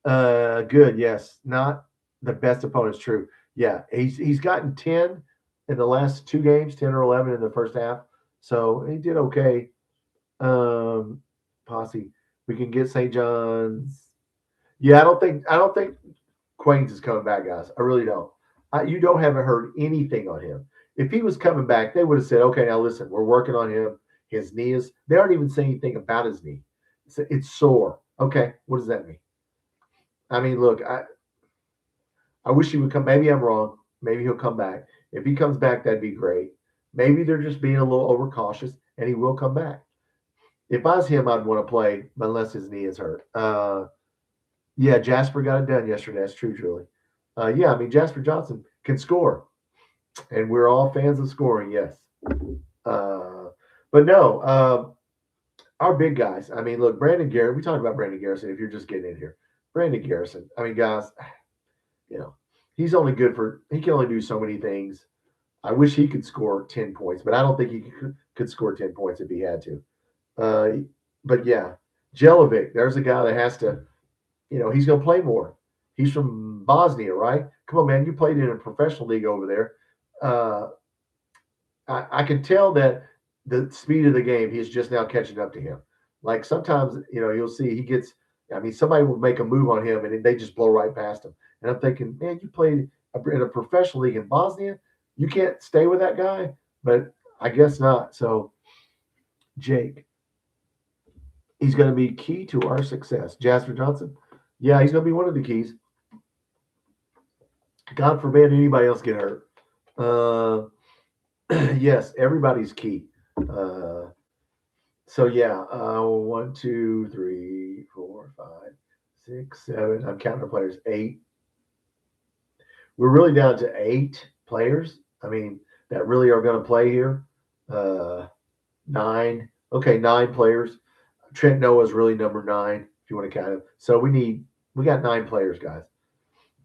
Speaker 1: Good. Yes, not the best opponents. True. Yeah, he's gotten 10 in the last 2 games, 10 or 11 in the first half. So he did okay. Posse, we can get St. John's. Yeah, I don't think Quains is coming back, guys. I really don't. You haven't heard anything on him. If he was coming back, they would have said, okay, now listen, we're working on him. His knee is, they aren't even saying anything about his knee. It's sore. Okay, what does that mean? I mean, look, I wish he would come. Maybe I'm wrong. Maybe he'll come back. If he comes back, that'd be great. Maybe they're just being a little overcautious, and he will come back. If I was him, I'd want to play unless his knee is hurt. Yeah, Jasper got it done yesterday. That's true, Julie. Yeah, I mean, Jasper Johnson can score, and we're all fans of scoring, yes. But no, our big guys. I mean, look, Brandon Garrett. We talked about Brandon Garrison. If you're just getting in here, Brandon Garrison. I mean, guys, he's only good for. He can only do so many things. I wish he could score 10 points, but I don't think he could score 10 points if he had to. But yeah, Jelovic, there's a guy that has to. He's going to play more. He's from Bosnia, right? Come on, man. You played in a professional league over there. I can tell that the speed of the game, he's just now catching up to him. Like sometimes, you'll see he gets, somebody will make a move on him and they just blow right past him. And I'm thinking, man, you played in a professional league in Bosnia. You can't stay with that guy, but I guess not. So, Jake, he's going to be key to our success. Jasper Johnson, yeah, he's going to be one of the keys. God forbid anybody else get hurt. Yes, everybody's key. So yeah, 1, 2, 3, 4, 5, 6, 7. I'm counting our players. 8. We're really down to 8 players. I mean, that really are going to play here. 9. Okay, 9 players. Trent Noah's really number 9, if you want to count him. So we got 9 players, guys.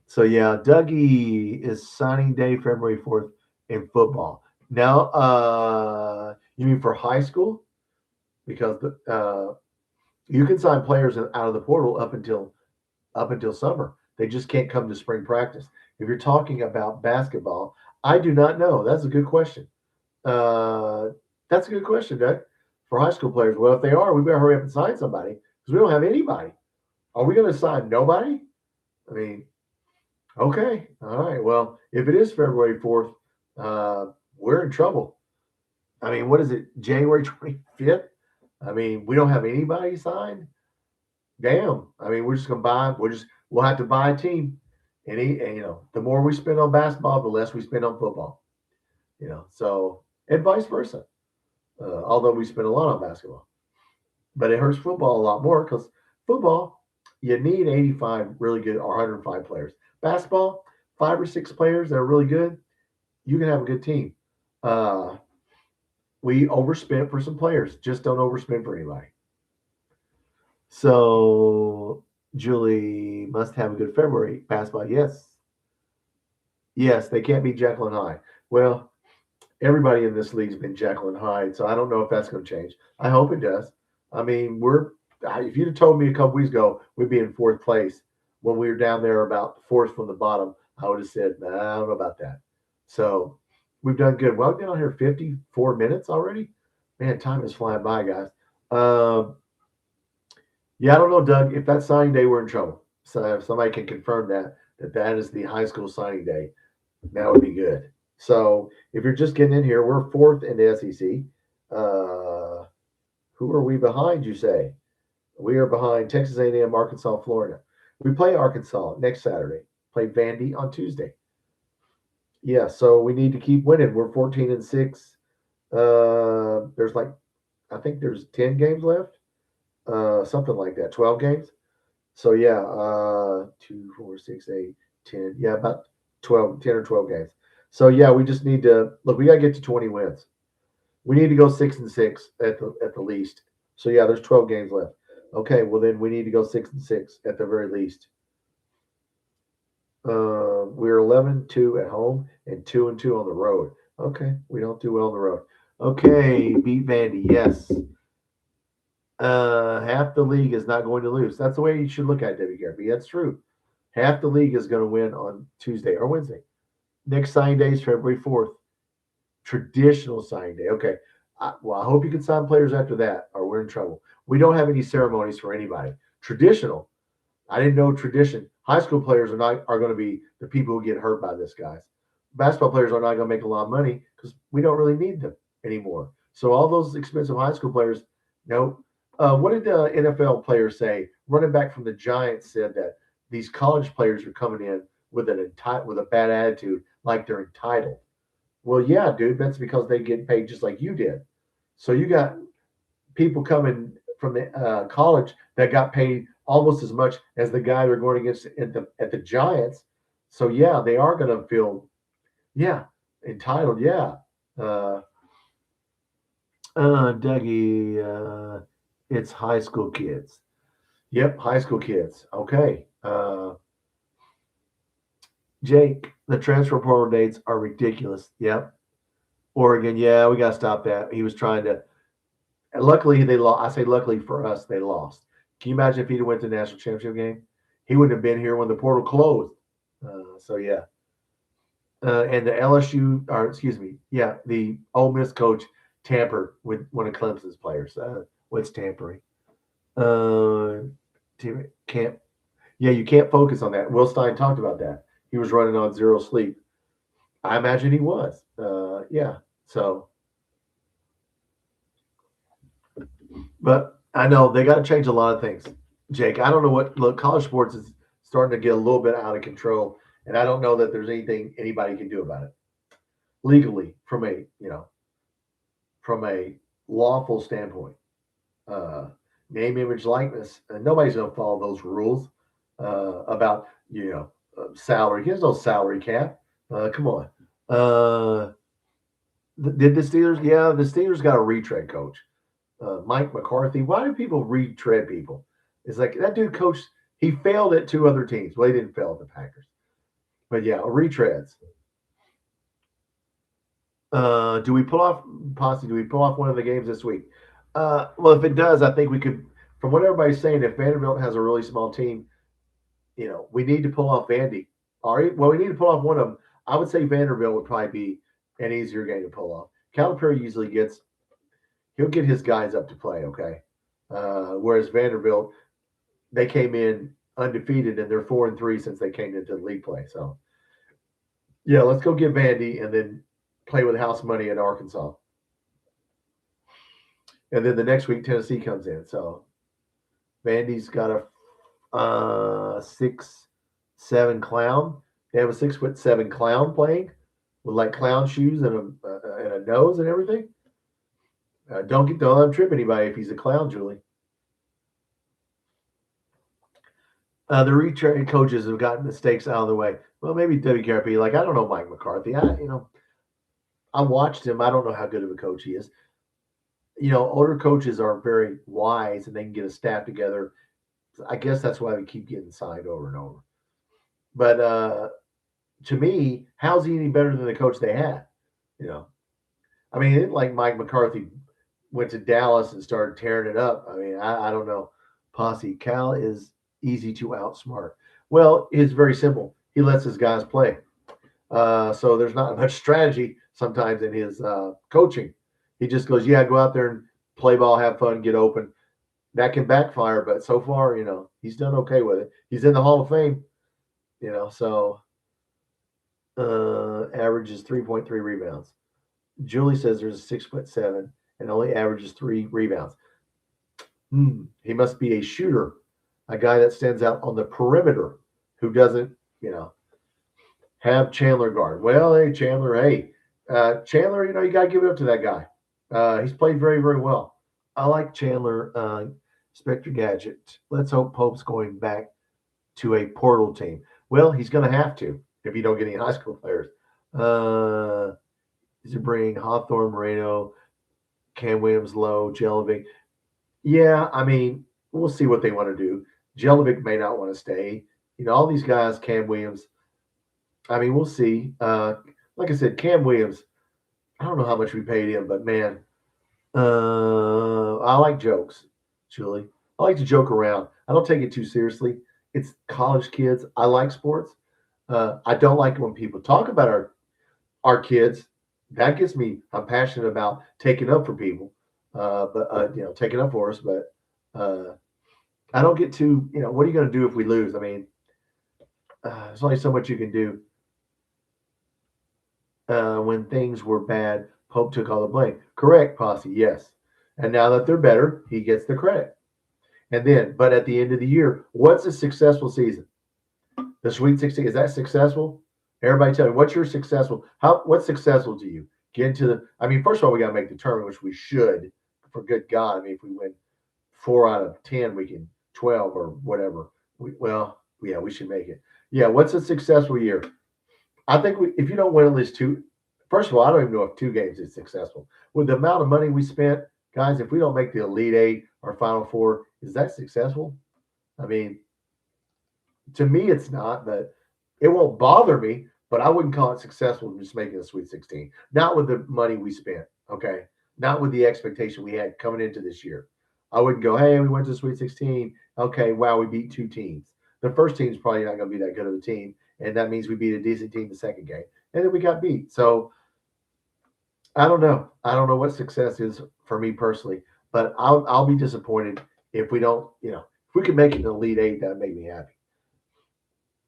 Speaker 1: So yeah, Dougie is signing day February 4th in football. Now, you mean for high school? Because you can sign players out of the portal up until summer. They just can't come to spring practice. If you're talking about basketball, I do not know. That's a good question. That's a good question, Doug. For high school players, well, if they are, we better hurry up and sign somebody because we don't have anybody. Are we going to sign nobody? I mean, okay, all right. Well, if it is February 4th, we're in trouble. I mean, what is it? January 25th? I mean, we don't have anybody signed. Damn. I mean, we're just gonna buy. We'll have to buy a team. And the more we spend on basketball, the less we spend on football. So and vice versa. Although we spend a lot on basketball, but it hurts football a lot more because football, you need 85 really good or 105 players. Basketball, 5 or 6 players that are really good, you can have a good team. We overspent for some players. Just don't overspend for anybody. So Julie must have a good February basketball. Yes. Yes, they can't be Jekyll and Hyde. Well, everybody in this league's been Jekyll and Hyde, so I don't know if that's going to change. I hope it does. I mean, if you'd have told me a couple weeks ago we'd be in 4th place when we were down there about 4th from the bottom, I would have said, nah, I don't know about that. So we've done good. Well, down here 54 minutes already. Man, time is flying by, guys. Yeah, I don't know, Doug. If that's signing day, we're in trouble. So if somebody can confirm that is the high school signing day, that would be good. So if you're just getting in here, we're 4th in the SEC. Who are we behind, you say? We are behind Texas A&M, Arkansas, Florida. We play Arkansas next Saturday. Play Vandy on Tuesday. Yeah, so we need to keep winning. We're 14-6. There's I think there's 10 games left. Something like that. 12 games. So yeah, 2, 4, 6, 8, 10. Yeah, about 10 or 12 games. So yeah, we just need to look. We got to get to 20 wins. We need to go 6-6 at the least. So yeah, there's 12 games left. Okay, well then we need to go 6-6 at the very least. We're 11-2 at home and 2-2 on the road. Okay, we don't do well on the road. Okay, beat Vandy. Yes. Half the league is not going to lose. That's the way you should look at it, WGRP. That's true. Half the league is going to win on Tuesday or Wednesday. Next signing day is February 4th. Traditional signing day. Okay. I hope you can sign players after that or we're in trouble. We don't have any ceremonies for anybody. I didn't know tradition. High school players are going to be the people who get hurt by this, guys. basketball players are not going to make a lot of money because we don't really need them anymore. So all those expensive high school players, no. What did the NFL players say? Running back from the Giants said that these college players are coming in with with a bad attitude, like they're entitled. Well, yeah, dude, that's because they get paid just like you did. So you got people coming from the college that got paid almost as much as the guy they're going against at the Giants. So yeah, they are going to feel yeah entitled. Yeah, uh, Dougie, it's high school kids. Yep, high school kids. Okay, Jake, the transfer portal dates are ridiculous. Yep, Oregon. Yeah, we got to stop that. He was trying to. And luckily, they lost. I say luckily for us, they lost. Can you imagine if he'd went to the national championship game? He wouldn't have been here when the portal closed. So yeah, and the LSU, or excuse me, yeah, the Ole Miss coach tampered with one of Clemson's players. What's tampering? Uh, can't. Yeah, you can't focus on that. Will Stein talked about that. He was running on zero sleep. I imagine he was. Yeah. So, but I know they got to change a lot of things. Jake, I don't know what. Look, college sports is starting to get a little bit out of control, and I don't know that there's anything anybody can do about it legally from a lawful standpoint. Uh, Name, image, likeness, and nobody's going to follow those rules about salary. There's no salary cap. Come on. Uh, did the Steelers? Yeah, the Steelers got a retread coach, Mike McCarthy. Why do people retread people? It's like that dude coached. He failed at two other teams. Well, he didn't fail at the Packers, but yeah, retreads. Do we pull off Posse? Do we pull off one of the games this week? Well, if it does, I think we could. From what everybody's saying, if Vanderbilt has a really small team, we need to pull off Vandy. All right. Well, we need to pull off one of them. I would say Vanderbilt would probably be an easier game to pull off. Calipari usually he'll get his guys up to play. Okay. Whereas Vanderbilt, they came in undefeated and they're 4-3 since they came into the league play. So yeah, let's go get Vandy and then play with house money in Arkansas. And then the next week Tennessee comes in. So Vandy's got a 6'7" clown. They have a 6'7" clown playing with like clown shoes and a nose and everything. Don't let him trip anybody if he's a clown, Julie. The retrained coaches have gotten mistakes out of the way. Well, maybe WKRP. Like I don't know Mike McCarthy. I watched him. I don't know how good of a coach he is. Older coaches are very wise and they can get a staff together. I guess that's why we keep getting signed over and over. But to me, how's he any better than the coach they had? I mean, it isn't like Mike McCarthy went to Dallas and started tearing it up. I mean, I don't know. Posse, Cal is easy to outsmart. Well, it's very simple. He lets his guys play. So there's not much strategy sometimes in his coaching. He just goes, yeah, go out there and play ball, have fun, get open. That can backfire, but so far, he's done okay with it. He's in the Hall of Fame, so averages 3.3 rebounds. Julie says there's a 6'7" and only averages 3 rebounds. He must be a shooter, a guy that stands out on the perimeter who doesn't, have Chandler guard. Well, hey, Chandler, Chandler, you got to give it up to that guy. He's played very, very well. I like Chandler, Spectre Gadget. Let's hope Pope's going back to a portal team. Well, he's going to have to if you don't get any high school players. Is it bring Hawthorne, Moreno, Cam Williams, Lowe, Jelovic? Yeah, I mean, we'll see what they want to do. Jelovic may not want to stay. All these guys, Cam Williams. I mean, we'll see. Like I said, Cam Williams, I don't know how much we paid him, but man, I like jokes, Julie. I like to joke around. I don't take it too seriously. It's college kids. I like sports. I don't like when people talk about our kids. That gets me. I'm passionate about taking up for people, but taking up for us. But I don't get too. What are you going to do if we lose? I mean, there's only so much you can do. when things were bad, Pope took all the blame. Correct, Posse, yes. And now that they're better, he gets the credit. And then, but at the end of the year, what's a successful season? The Sweet 16, is that successful? Everybody tell me, what's your successful? What's successful to you? Get into the, I mean, first of all, we got to make the tournament, which we should, for good God. I mean, if we win 4 out of 10, we can 12 or whatever. Yeah, we should make it. Yeah, what's a successful year? I think if you don't win at least 2, first of all, I don't even know if 2 games is successful. With the amount of money we spent, guys, if we don't make the Elite 8 or Final Four, is that successful? I mean, to me, it's not, but it won't bother me, but I wouldn't call it successful just making a Sweet 16. Not with the money we spent, okay? Not with the expectation we had coming into this year. I wouldn't go, hey, we went to Sweet 16. Okay, wow, we beat 2 teams. The first team's probably not going to be that good of a team, and that means we beat a decent team the second game. And then we got beat. So I don't know. I don't know what success is for me personally, but I'll be disappointed if we don't, if we can make it to Elite 8, that would make me happy.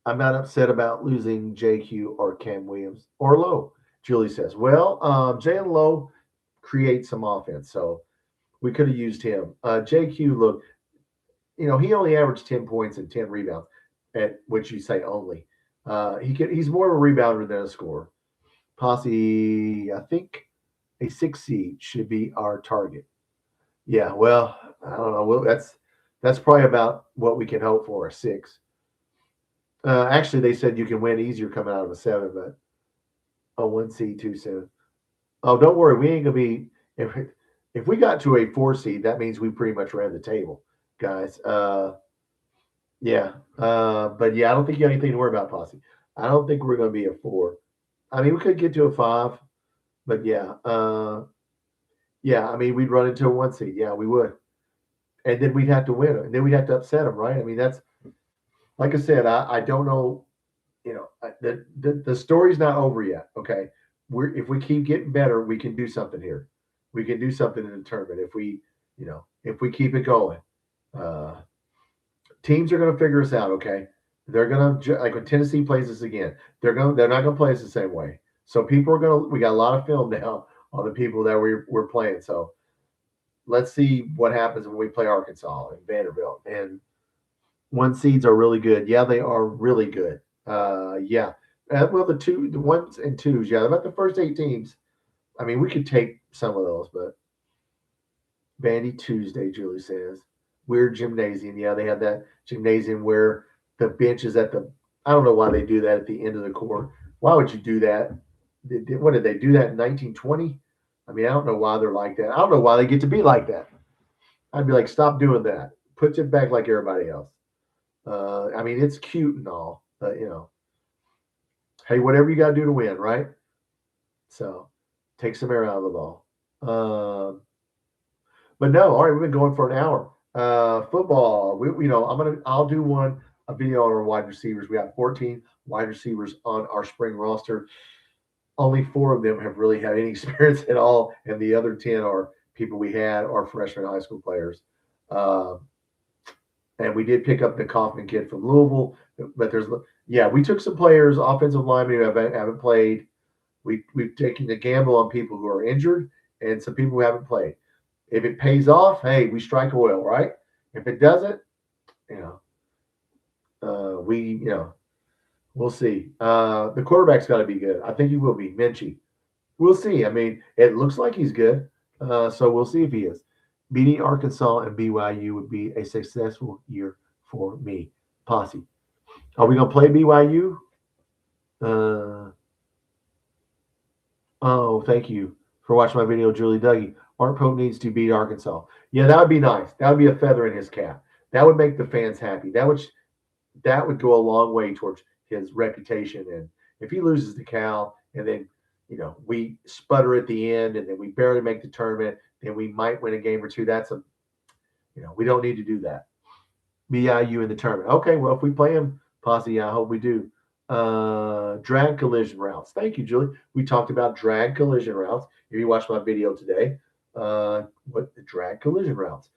Speaker 1: I'm not upset about losing JQ or Cam Williams or Lowe, Julie says. Well, Jalen Lowe creates some offense, so we could have used him. JQ, look, he only averaged 10 points and 10 rebounds, at which you say only. He's more of a rebounder than a scorer. Posse, I think a 6 seed should be our target. Yeah, well, I don't know. Well, that's probably about what we can hope for, a 6. Actually, they said you can win easier coming out of a 7, but 1 seed too soon. Oh, don't worry, we ain't gonna be. If we got to a 4 seed, that means we pretty much ran the table, guys. Yeah, but yeah, I don't think you have anything to worry about, Posse. I don't think we're gonna be a 4. I mean, we could get to a 5, but yeah, I mean, we'd run into a 1 seed. Yeah, we would, and then we'd have to win, and then we'd have to upset them, right? I mean, that's. Like I said, I don't know. The story's not over yet. Okay, if we keep getting better, we can do something here. We can do something in the tournament if we keep it going. Teams are going to figure us out. Okay, they're going to, like when Tennessee plays us again. They're not going to play us the same way. So people are going to. We got a lot of film now on the people that we're playing. So let's see what happens when we play Arkansas and Vanderbilt and. 1 seeds are really good. Yeah, they are really good. Yeah. Well, the 1s and 2s, yeah, about the first 8 teams. I mean, we could take some of those, but Bandy Tuesday, Julie says. Weird gymnasium. Yeah, they have that gymnasium where the bench is at the. I don't know why they do that at the end of the court. Why would you do that? What did they do that in 1920? I mean, I don't know why they're like that. I don't know why they get to be like that. I'd be like, stop doing that. Put it back like everybody else. I mean, it's cute and all, but hey, whatever you got to do to win, right? So take some air out of the ball. But no, all right, we've been going for an hour. Football, I'll do a video on our wide receivers. We have 14 wide receivers on our spring roster. Only 4 of them have really had any experience at all, and the other 10 are people we had are freshman high school players. And we did pick up the Kaufman kid from Louisville, but we took some players, offensive linemen who haven't played. We've taken the gamble on people who are injured and some people who haven't played. If it pays off, hey, we strike oil, right? If it doesn't, we'll see. The quarterback's got to be good. I think he will be. Minchie. We'll see. I mean, it looks like he's good, so we'll see if he is. Beating Arkansas and BYU would be a successful year for me. Posse. Are we going to play BYU? Thank you for watching my video, Julie Dougie. Art Pope needs to beat Arkansas. Yeah, that would be nice. That would be a feather in his cap. That would make the fans happy. That would go a long way towards his reputation. And if he loses to Cal and then, we sputter at the end and then we barely make the tournament, then we might win a game or 2. That's we don't need to do that. BIU in the tournament. Okay, well, if we play him, Posse, I hope we do. Drag collision routes. Thank you, Julie. We talked about drag collision routes. If you watched my video today, what the drag collision routes.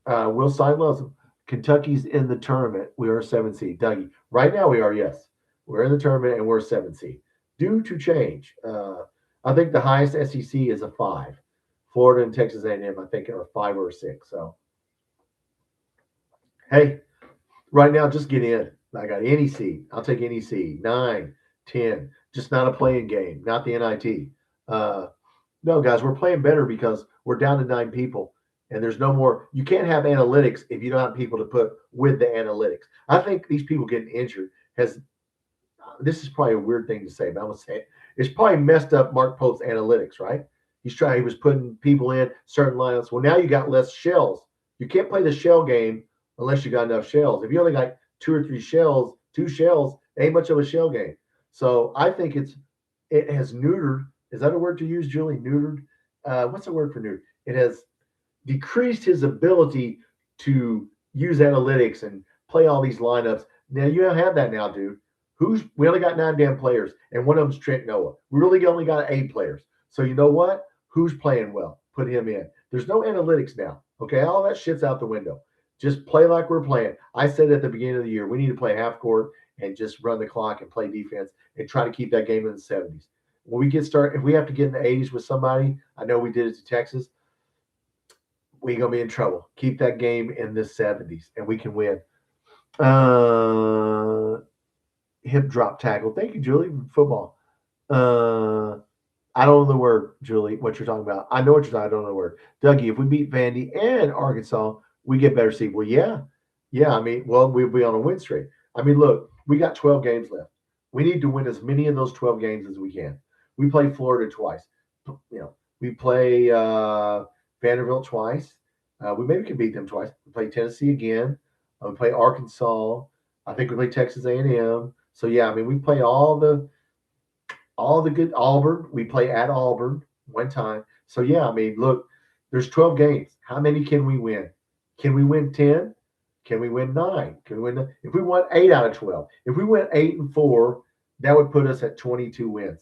Speaker 1: Will Stein loves them. Kentucky's in the tournament. We are a 7 seed. Dougie. Right now we are, yes. We're in the tournament and we're a 7 seed. due to change. I think the highest SEC is a 5. Florida and Texas A&M, I think, are a 5 or a 6. So, hey, right now, just get in. I got any seed. I'll take any seed. 9, 10. Just not a playing game, not the NIT. Uh, no, guys, we're playing better because we're down to 9 people, and there's no more. You can't have analytics if you don't have people to put with the analytics. I think these people getting injured has. This is probably a weird thing to say, but I'm gonna say it. It's probably messed up Mark Pope's analytics, right? He was putting people in certain lineups. Well, now you got less shells. You can't play the shell game unless you got enough shells. If you only got 2 or 3 shells, 2 shells, ain't much of a shell game. So I think it has neutered. Is that a word to use, Julie? Neutered. What's the word for neutered? It has decreased his ability to use analytics and play all these lineups. Now you don't have that now, dude. We only got 9 damn players, and one of them's Trent Noah. We really only got 8 players. So you know what? Who's playing well? Put him in. There's no analytics now. Okay, all that shit's out the window. Just play like we're playing. I said at the beginning of the year, we need to play half court and just run the clock and play defense and try to keep that game in the 70s. When we get started, if we have to get in the 80s with somebody, I know we did it to Texas, we're going to be in trouble. Keep that game in the 70s, and we can win. Hip drop tackle. Thank you, Julie. Football. I don't know the word, Julie, what you're talking about. I know what you're talking about. I don't know the word. Dougie, if we beat Vandy and Arkansas, we get better seed. Well, yeah. Yeah, I mean, well, we'll be on a win streak. I mean, look, we got 12 games left. We need to win as many of those 12 games as we can. We play Florida twice. We play Vanderbilt twice. We maybe can beat them twice. We play Tennessee again. We play Arkansas. I think we play Texas A&M. So yeah, I mean, we play all the good Auburn. We play at Auburn one time. So yeah, I mean, look, there's 12 games. How many can we win? Can we win 10? Can we win 9? Can we win? If we won 8 out of 12, if we went 8-4, that would put us at 22 wins.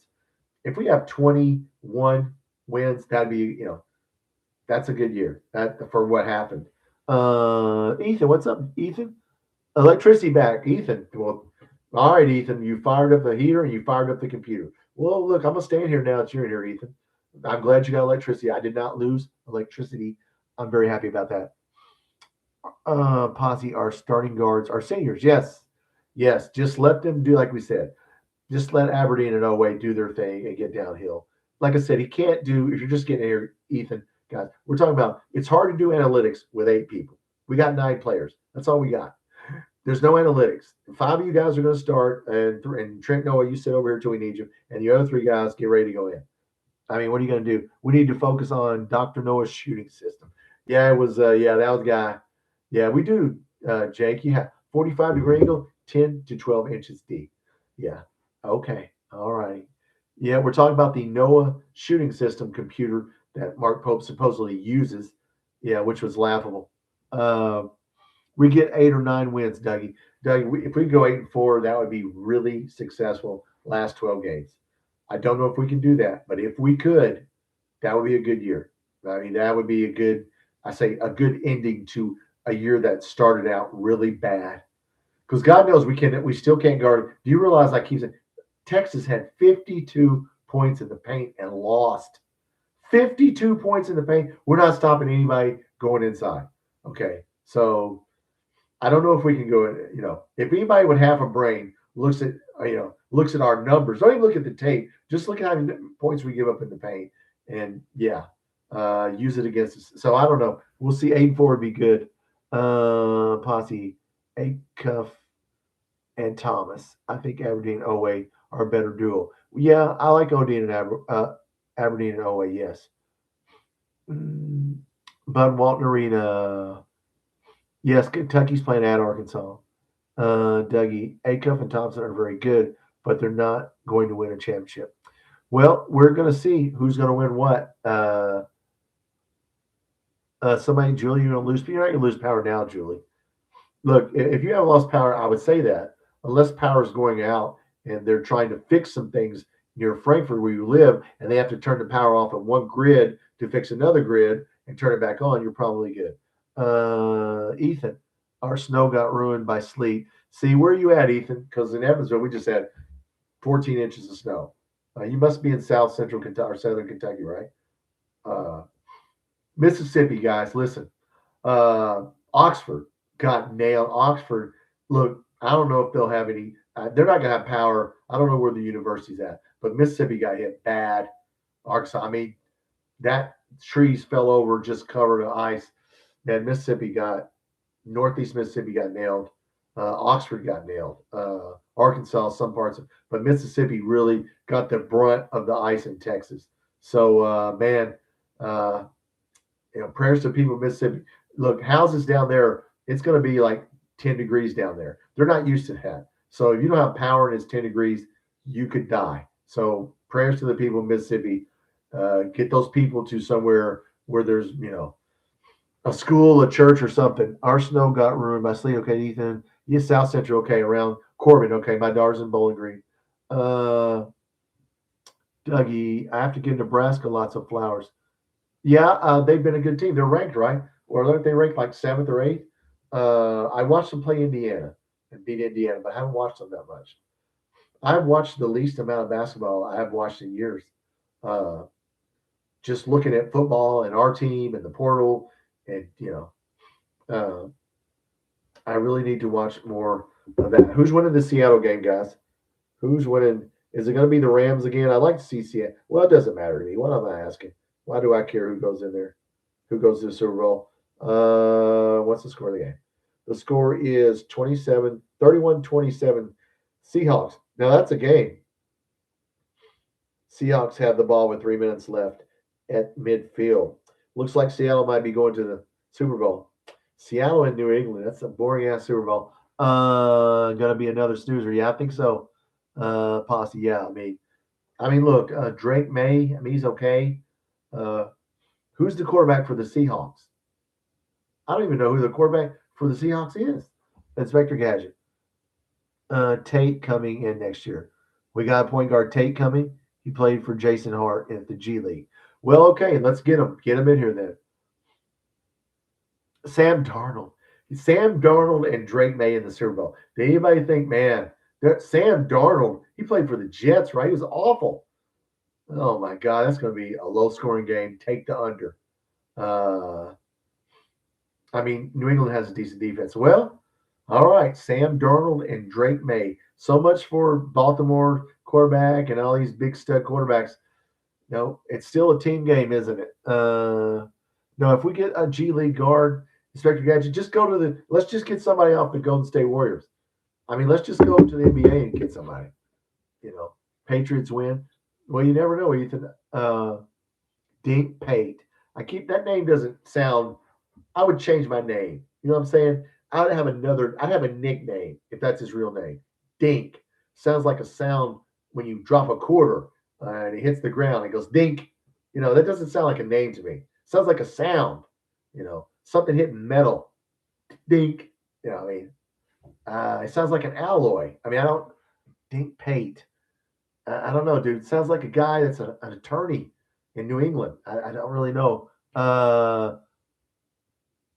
Speaker 1: If we have 21 wins, that'd be, that's a good year. That for what happened. Ethan, what's up, Ethan? Electricity back, Ethan. Well, all right, Ethan. You fired up the heater and you fired up the computer. Well, look, I'm gonna stand here now that you're in here, Ethan. I'm glad you got electricity. I did not lose electricity. I'm very happy about that. Posse, our starting guards, our seniors. Yes, yes. Just let them do like we said. Just let Aberdeen and Oway do their thing and get downhill. Like I said, he can't do. If you're just getting here, Ethan, guys, we're talking about. It's hard to do analytics with 8 people. We got 9 players. That's all we got. There's no analytics. 5 of you guys are going to start, and Trent Noah, you sit over here till we need you, and the other 3 guys get ready to go in. I mean, what are you going to do? We need to focus on Dr. Noah's shooting system. Yeah, it was. Yeah, that was a guy. Yeah, we do, Jake. Yeah, 45-degree angle, 10 to 12 inches deep. Yeah. Okay. All right. Yeah, we're talking about the Noah shooting system computer that Mark Pope supposedly uses. Yeah, which was laughable. We get 8 or 9 wins, Dougie. Dougie, if we go 8-4, that would be really successful last 12 games. I don't know if we can do that, but if we could, that would be a good year. I mean, that would be a good ending to a year that started out really bad. Because God knows we still can't guard. Do you realize, like he said, Texas had 52 points in the paint and lost. 52 points in the paint. We're not stopping anybody going inside. Okay, so I don't know if we can go. If anybody with half a brain looks at our numbers, don't even look at the tape. Just look at how many points we give up in the paint, and use it against us. So I don't know. We'll see. 8-4 would be good. Posse, Acuff, and Thomas. I think Aberdeen and Oway are a better duo. Yeah, I like Aberdeen and Oway. Yes. Bud Walton Arena. Yes, Kentucky's playing at Arkansas. Dougie, Acuff and Thompson are very good, but they're not going to win a championship. Well, we're going to see who's going to win what. Somebody, Julie, you're going to lose. You're not going to lose power now, Julie. Look, if you have lost power, I would say that. Unless power is going out and they're trying to fix some things near Frankfurt where you live, and they have to turn the power off on one grid to fix another grid and turn it back on, you're probably good. Ethan, our snow got ruined by sleet. See, where are you at, Ethan? Because in Evansville, we just had 14 inches of snow. You must be in South Central Kentucky or Southern Kentucky, right? Uh, Mississippi, guys, listen. Oxford got nailed. Oxford, look, I don't know if they'll have any. They're not going to have power. I don't know where the university's at, but Mississippi got hit bad. Arkansas, I mean, that trees fell over, just covered in ice. Man, Northeast Mississippi got nailed. Oxford got nailed. Arkansas, some parts of, but Mississippi really got the brunt of the ice in Texas. So, man, uh, prayers to people in Mississippi. Look, houses down there, it's going to be like 10 degrees down there. They're not used to that. So if you don't have power and it's 10 degrees, you could die. So prayers to the people in Mississippi. Get those people to somewhere where there's, a school, a church, or something. Our snow got ruined by sleet. Okay, Ethan. Yes, South Central. Okay, around Corbin. Okay, my daughter's in Bowling Green. Dougie, I have to give Nebraska lots of flowers. Yeah, they've been a good team. They're ranked, right? Or aren't they ranked like seventh or eighth? I watched them play Indiana and beat Indiana, but I haven't watched them that much. I've watched the least amount of basketball I have watched in years. Uh, just looking at football and our team and the portal, and uh, I really need to watch more of that. Who's winning the Seattle game, guys? Who's winning? Is it going to be the Rams again? I'd like to see Seattle. Well, it doesn't matter to me. What am I asking? Why do I care who goes in there? Who goes to the Super Bowl? What's the score of the game? The score is 31-27 Seahawks. Now that's a game. Seahawks have the ball with 3 minutes left at midfield. Looks like Seattle might be going to the Super Bowl. Seattle and New England. That's a boring ass Super Bowl. Gonna be another snoozer. Yeah, I think so. Posse. Yeah, look, Drake May. He's okay. Uh, who's the quarterback for the Seahawks? I don't even know who the quarterback for the Seahawks is. Inspector Gadget. Tate coming in next year. We got a point guard Tate coming. He played for Jason Hart at the G League. Well, okay, let's get him. Get him in here then. Sam Darnold. Sam Darnold and Drake May in the Super Bowl. Did anybody think, man, that Sam Darnold, he played for the Jets, right? He was awful. Oh my God, that's going to be a low scoring game. Take the under. New England has a decent defense. Well, all right, Sam Darnold and Drake May. So much for Baltimore quarterback and all these big stud quarterbacks. No, it's still a team game, isn't it? No, if we get a G League guard, Inspector Gadget, let's just get somebody off the Golden State Warriors. Let's just go to the NBA and get somebody. Patriots win. Well, you never know, Ethan. Dink Pate. That name doesn't sound. I would change my name. You know what I'm saying? I'd have a nickname if that's his real name. Dink. Sounds like a sound when you drop a quarter and it hits the ground. It goes dink. That doesn't sound like a name to me. It sounds like a sound. Something hitting metal. Dink. It sounds like an alloy. I don't. Dink Pate. I don't know, dude. It sounds like a guy that's an attorney in New England. I don't really know.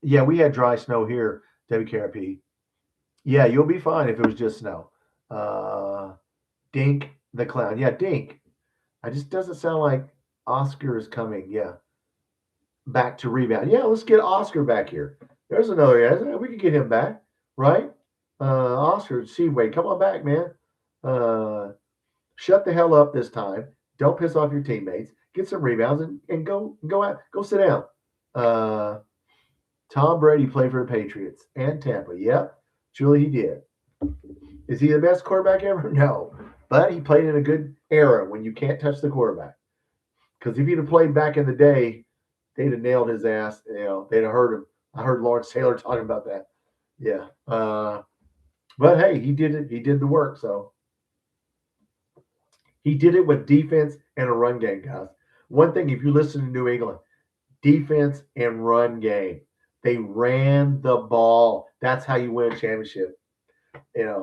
Speaker 1: Yeah, we had dry snow here, WKRP. Yeah, you'll be fine if it was just snow. Dink the clown. Yeah, Dink. It just doesn't sound like Oscar is coming. Yeah. Back to rebound. Yeah, let's get Oscar back here. There's another guy. We could get him back, right? Oscar Seaway, come on back, man. Shut the hell up this time. Don't piss off your teammates. Get some rebounds and go sit down. Tom Brady played for the Patriots and Tampa. Yep, truly he did. Is he the best quarterback ever? No, but he played in a good era when you can't touch the quarterback. Because if he'd have played back in the day, they'd have nailed his ass. They'd have hurt him. I heard Lawrence Taylor talking about that. Yeah. But hey, he did it. He did the work. So he did it with defense and a run game, guys. One thing, if you listen to New England, defense and run game. They ran the ball. That's how you win a championship. Julian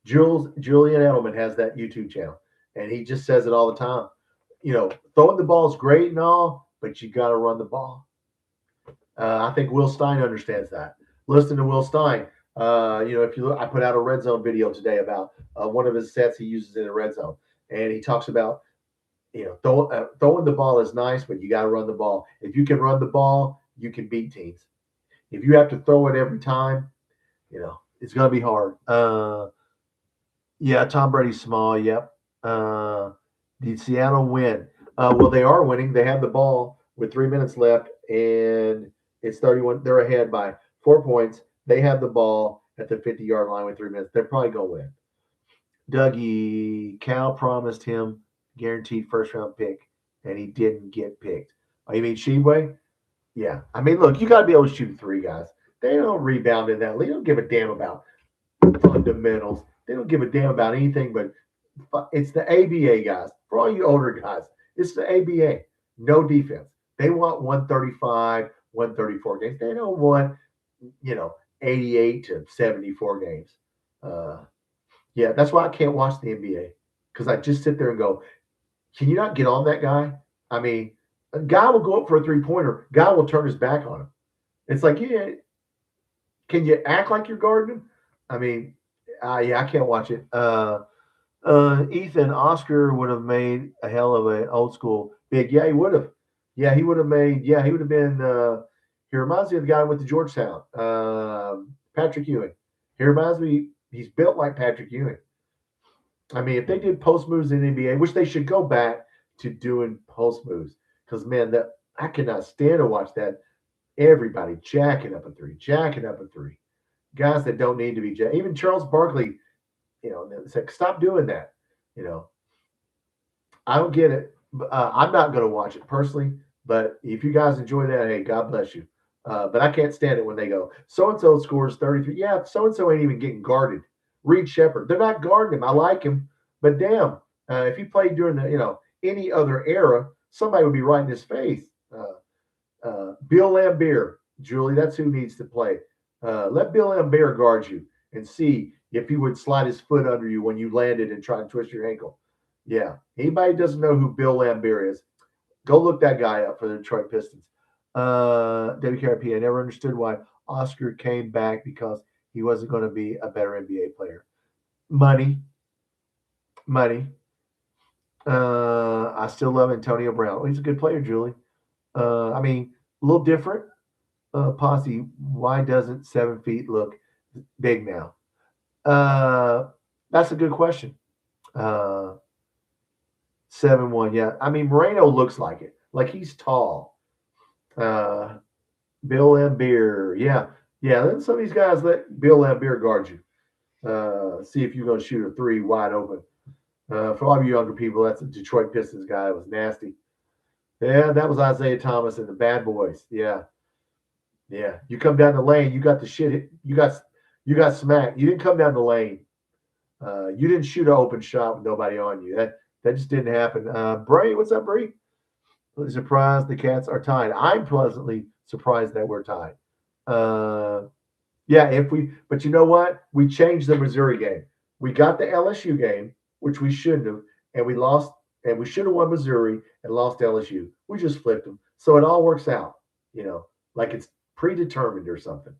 Speaker 1: Edelman has that YouTube channel, and he just says it all the time. Throwing the ball is great and all, but you got to run the ball. I think Will Stein understands that. Listen to Will Stein. If you look, I put out a red zone video today about one of his sets he uses in the red zone, and he talks about throwing the ball is nice, but you got to run the ball. If you can run the ball, you can beat teams. If you have to throw it every time, it's going to be hard. Yeah, Tom Brady's small. Yep. Did Seattle win? Well, they are winning. They have the ball with 3 minutes left, and it's 31. They're ahead by 4 points. They have the ball at the 50-yard line with 3 minutes. They're probably going to win. Dougie, Cal promised him guaranteed first-round pick, and he didn't get picked. Oh, you mean Sheway? Yeah. I mean, look, you got to be able to shoot three, guys. They don't rebound in that league. They don't give a damn about fundamentals. They don't give a damn about anything but it's the ABA, guys. For all you older guys, it's the ABA. No defense. They want 135, 134 games. They don't want, 88 to 74 games. Yeah, that's why I can't watch the NBA because I just sit there and go, can you not get on that guy? I mean, a guy will go up for a three-pointer. Guy will turn his back on him. It's like, yeah, can you act like you're guarding him? I mean, yeah, I can't watch it. Ethan, Oscar would have made a hell of an old school big. Yeah, he would have. Yeah, he would have made. Yeah, he would have been. He reminds me of the guy who went to Georgetown, Patrick Ewing. He reminds me. He's built like Patrick Ewing. I mean, if they did post moves in the NBA, which they should go back to doing post moves, because man, that I cannot stand to watch that. Everybody jacking up a three. Guys that don't need to be jacked. Even Charles Barkley. It's like, stop doing that. I don't get it. I'm not going to watch it personally, but if you guys enjoy that, hey, God bless you. But I can't stand it when they go, so-and-so scores 33. Yeah, so-and-so ain't even getting guarded. Reed Shepard, they're not guarding him. I like him, but damn, if he played during the, any other era, somebody would be right in his face. Bill Laimbeer, Julie, that's who needs to play. Let Bill Laimbeer guard you and see if he would slide his foot under you when you landed and try and twist your ankle. Yeah. Anybody doesn't know who Bill Laimbeer is, go look that guy up for the Detroit Pistons. WKRP, I never understood why Oscar came back because he wasn't going to be a better NBA player. Money. I still love Antonio Brown. Oh, he's a good player, Julie. I mean, a little different. Posse, why doesn't 7 feet look big now? That's a good question. 7'1", yeah. I mean, Moreno looks like it. Like he's tall. Bill Laimbeer, yeah. Let some of these guys let Bill Laimbeer guard you. See if you're going to shoot a three wide open. For all of you younger people, that's a Detroit Pistons guy. It was nasty. Yeah, that was Isaiah Thomas and the Bad Boys. Yeah. You come down the lane, you got the shit. You got smacked. You didn't come down the lane. You didn't shoot an open shot with nobody on you. That just didn't happen. Bray, what's up, Bray? Surprised the Cats are tied. I'm pleasantly surprised that we're tied. Yeah, but you know what? We changed the Missouri game. We got the LSU game, which we shouldn't have, and we lost, and we should have won Missouri and lost LSU. We just flipped them. So it all works out, like it's predetermined or something.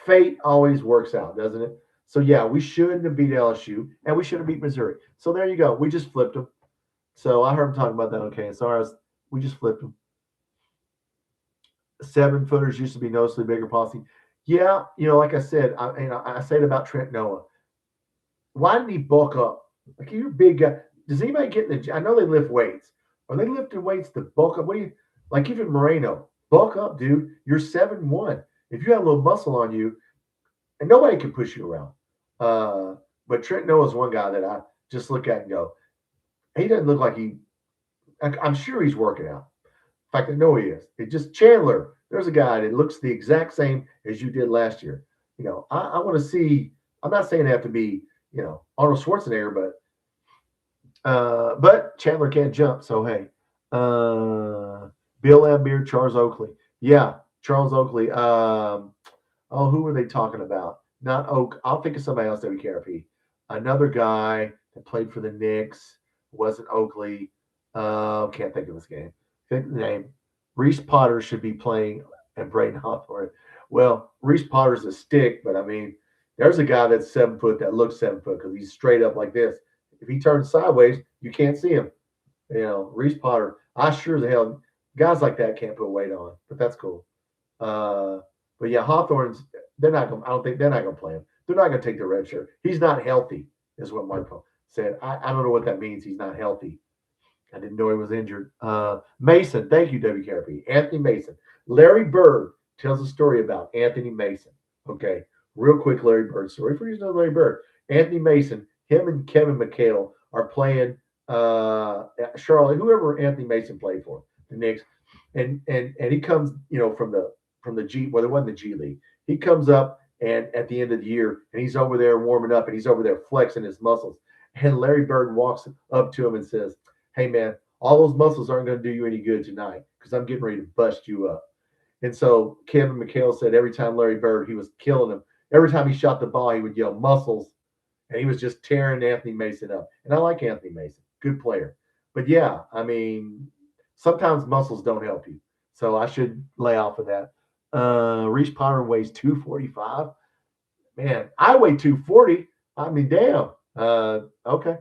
Speaker 1: Fate always works out, doesn't it? So, yeah, we shouldn't have beat LSU, and we should have beat Missouri. So there you go. We just flipped them. So I heard him talking about that. Okay, sorry, we just flipped them. 7-footers used to be noticeably bigger, Posse. Yeah, like I said, I say it about Trent Noah. Why didn't he bulk up? Like, you're a big guy. Does anybody get in the – I know they lift weights. Are they lifting weights to bulk up? What do you – like even Moreno, bulk up, dude. You're 7'1". If you have a little muscle on you, and nobody can push you around. But Trent Noah's one guy that I just look at and go, he doesn't look like I'm sure he's working out. In fact, I know he is. It's just Chandler. There's a guy that looks the exact same as you did last year. I want to see, I'm not saying they have to be, Arnold Schwarzenegger, but Chandler can't jump. So, hey, Bill Laimbeer, Charles Oakley. Yeah, Charles Oakley. Who were they talking about? Not Oak. I'll think of somebody else, WKRP. Another guy that played for the Knicks. Wasn't Oakley. Can't think of his game. Think of the name. Reese Potter should be playing and Braden Hawthorne. Well, Reese Potter's a stick, but I mean, there's a guy that's 7 foot that looks 7 foot because he's straight up like this. If he turns sideways, you can't see him. Reese Potter, I sure as hell, guys like that can't put weight on, but that's cool. But yeah, Hawthorne's, they're not going to, I don't think they're not going to play him. They're not going to take the red shirt. He's not healthy, is what Marco said. I don't know what that means. He's not healthy. I didn't know he was injured. Mason, thank you, WKRP. Anthony Mason. Larry Bird tells a story about Anthony Mason. Okay, real quick Larry Bird story. For you to know Larry Bird, Anthony Mason, him and Kevin McHale are playing Charlotte, whoever Anthony Mason played for, the Knicks, and he comes, from the G, well, it wasn't the G League. He comes up and at the end of the year, and he's over there warming up, and he's over there flexing his muscles. And Larry Bird walks up to him and says, "Hey man, all those muscles aren't going to do you any good tonight because I'm getting ready to bust you up." And so Kevin McHale said every time Larry Bird, he was killing him. Every time he shot the ball, he would yell muscles, and he was just tearing Anthony Mason up. And I like Anthony Mason, good player. But yeah, I mean, sometimes muscles don't help you. So I should lay off of that. Reese Potter weighs 245. Man, I weigh 240. I mean, damn. Okay.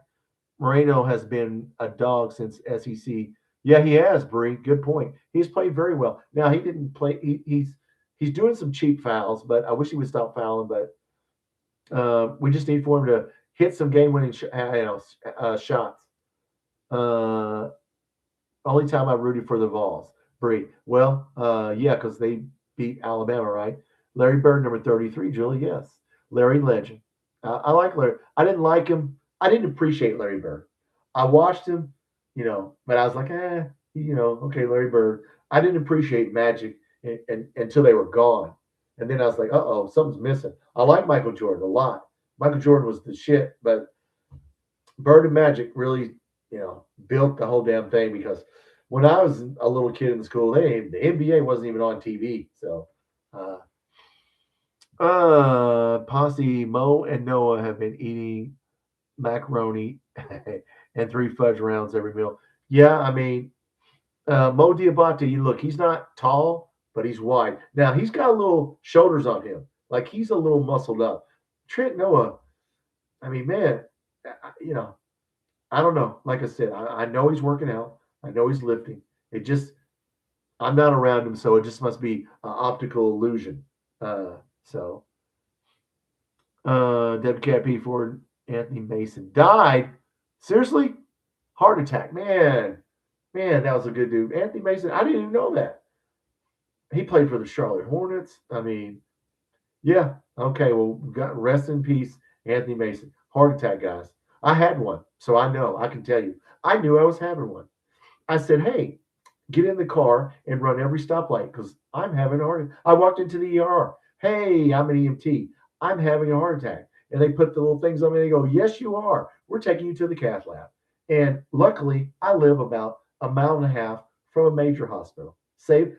Speaker 1: Moreno has been a dog since SEC. Yeah, he has, Bree. Good point. He's played very well. Now he didn't play. He's doing some cheap fouls, but I wish he would stop fouling. But we just need for him to hit some game-winning shots. Only time I rooted for the Vols, Bree. Well, yeah, because they beat Alabama, right? Larry Bird, number 33, Julie. Yes, Larry legend. I like Larry. I didn't like him. I didn't appreciate Larry Bird. I watched him, but I was like, okay, Larry Bird. I didn't appreciate Magic until they were gone. And then I was like, uh-oh, something's missing. I like Michael Jordan a lot. Michael Jordan was the shit, but Bird and Magic really, built the whole damn thing because when I was a little kid in school, the NBA wasn't even on TV. So, Posse, Mo, and Noah have been eating macaroni and 3 fudge rounds every meal. Yeah, I mean, Mo Diabate, look, he's not tall, but he's wide. Now, he's got a little shoulders on him. Like, he's a little muscled up. Trent Noah, I mean, man, I don't know. Like I said, I know he's working out. I know he's lifting. I'm not around him, so it just must be an optical illusion. WKP for Anthony Mason died. Seriously? Heart attack. Man, that was a good dude. Anthony Mason, I didn't even know that. He played for the Charlotte Hornets. I mean, yeah. Okay, well, rest in peace, Anthony Mason. Heart attack, guys. I had one, so I know. I can tell you. I knew I was having one. I said, hey, get in the car and run every stoplight because I'm having a heart attack. I walked into the ER. Hey, I'm an EMT. I'm having a heart attack. And they put the little things on me and they go, yes, you are. We're taking you to the cath lab. And luckily, I live about a mile and a half from a major hospital.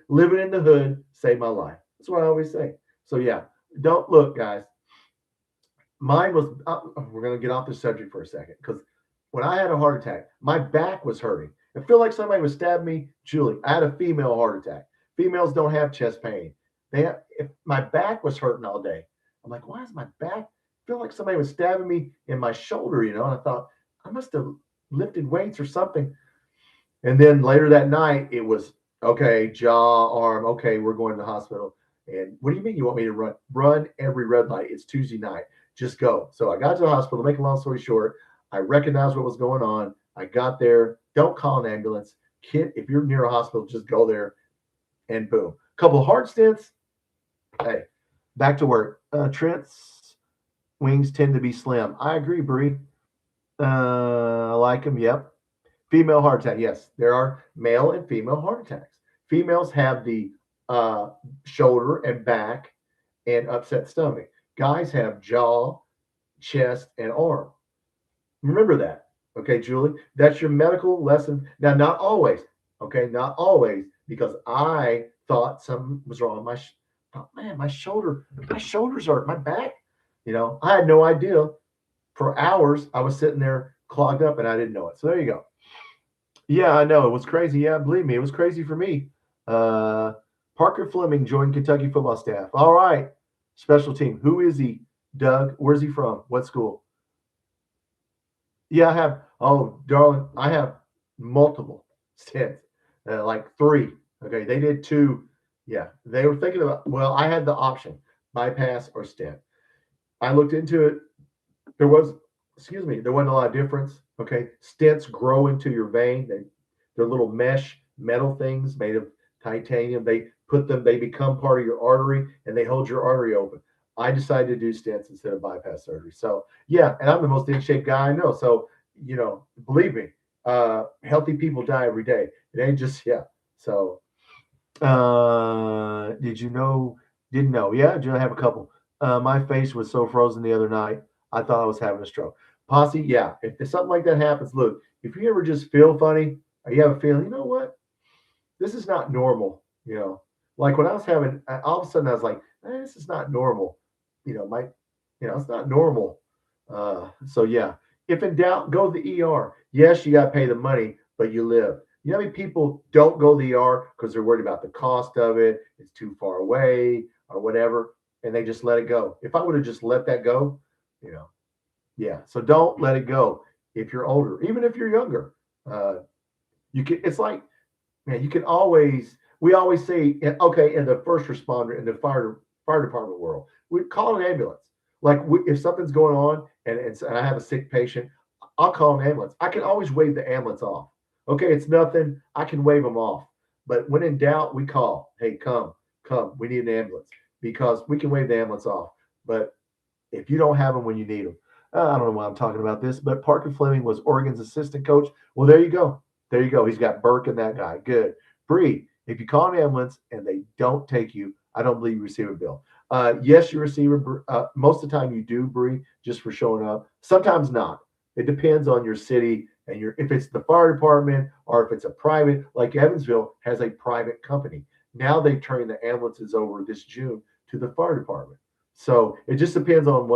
Speaker 1: Living in the hood saved my life. That's what I always say. So, yeah, don't look, guys. Mine was, we're going to get off the subject for a second because when I had a heart attack, my back was hurting. I feel like somebody was stabbing me. Julie, I had a female heart attack. Females don't have chest pain. If my back was hurting all day. I'm like, why is my back? I feel like somebody was stabbing me in my shoulder, And I thought, I must have lifted weights or something. And then later that night, it was, okay, jaw, arm. Okay, we're going to the hospital. And what do you mean you want me to run? Run every red light. It's Tuesday night. Just go. So I got to the hospital. To make a long story short, I recognized what was going on. I got there. Don't call an ambulance. Kid, if you're near a hospital, just go there and boom. Couple of heart stents. Hey, back to work. Trent's wings tend to be slim. I agree, Bree. I like them. Yep. Female heart attack. Yes, there are male and female heart attacks. Females have the shoulder and back and upset stomach. Guys have jaw, chest, and arm. Remember that. Okay, Julie? That's your medical lesson. Now, not always. Okay, not always, because I thought something was wrong. My shoulders hurt, my back. I had no idea. For hours, I was sitting there clogged up and I didn't know it. So there you go. Yeah, I know. It was crazy. Yeah, believe me, it was crazy for me. Parker Fleming joined Kentucky football staff. All right. Special team. Who is he, Doug? Where's he from? What school? Yeah, I have. Oh, darling, I have multiple stints, like three. Okay, they did two. Yeah, they were thinking about. Well, I had the option: bypass or stent. I looked into it. There was, excuse me, there wasn't a lot of difference. Okay, stents grow into your vein. They're little mesh metal things made of titanium. They put them. They become part of your artery, and they hold your artery open. I decided to do stents instead of bypass surgery. So yeah, and I'm the most in shape guy I know. So believe me, healthy people die every day. It ain't just yeah. So did you know? Didn't know. Yeah, I have a couple. My face was so frozen the other night. I thought I was having a stroke. Posse, yeah. If something like that happens, look, if you ever just feel funny or you have a feeling, you know what? This is not normal. Like when I was having, all of a sudden I was like, this is not normal. It's not normal. So yeah, if in doubt, go to the ER. Yes, you got to pay the money, but you live. You know how many people don't go to the ER because they're worried about the cost of it, it's too far away or whatever, and they just let it go. If I would have just let that go, you know, yeah. So don't let it go if you're older, even if you're younger. Uh, you can. It's like, man, you can always. We always say, okay, in the first responder, in the fire department world, we call an ambulance. Like if something's going on and I have a sick patient, I'll call an ambulance. I can always wave the ambulance off. Okay, it's nothing. I can wave them off. But when in doubt, we call. Hey, come. We need an ambulance because we can wave the ambulance off. But if you don't have them when you need them, I don't know why I'm talking about this, but Parker Fleming was Oregon's assistant coach. Well, there you go. There you go. He's got Burke and that guy. Good. Bree, if you call an ambulance and they don't take you, I don't believe you receive a bill. Yes, you receive most of the time you do, Bree, just for showing up. Sometimes not. It depends on your city and if it's the fire department or if it's a private, like Evansville has a private company. Now they've turned the ambulances over this June to the fire department. So it just depends on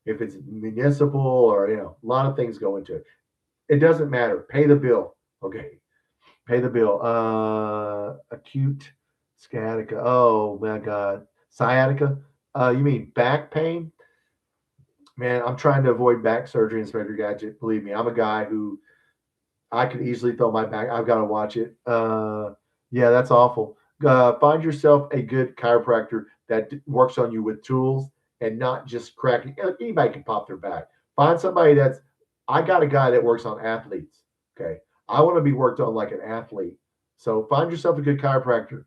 Speaker 1: if it's municipal or a lot of things go into it. It doesn't matter. Pay the bill. Okay. Pay the bill. Acute sciatica. Oh my God. Sciatica. You mean back pain? Man, I'm trying to avoid back surgery and surgery gadget. Believe me, I'm a guy who I could easily throw my back. I've got to watch it. Yeah, that's awful. Find yourself a good chiropractor that works on you with tools and not just cracking. Anybody can pop their back. Find somebody I got a guy that works on athletes. Okay. I want to be worked on like an athlete. So find yourself a good chiropractor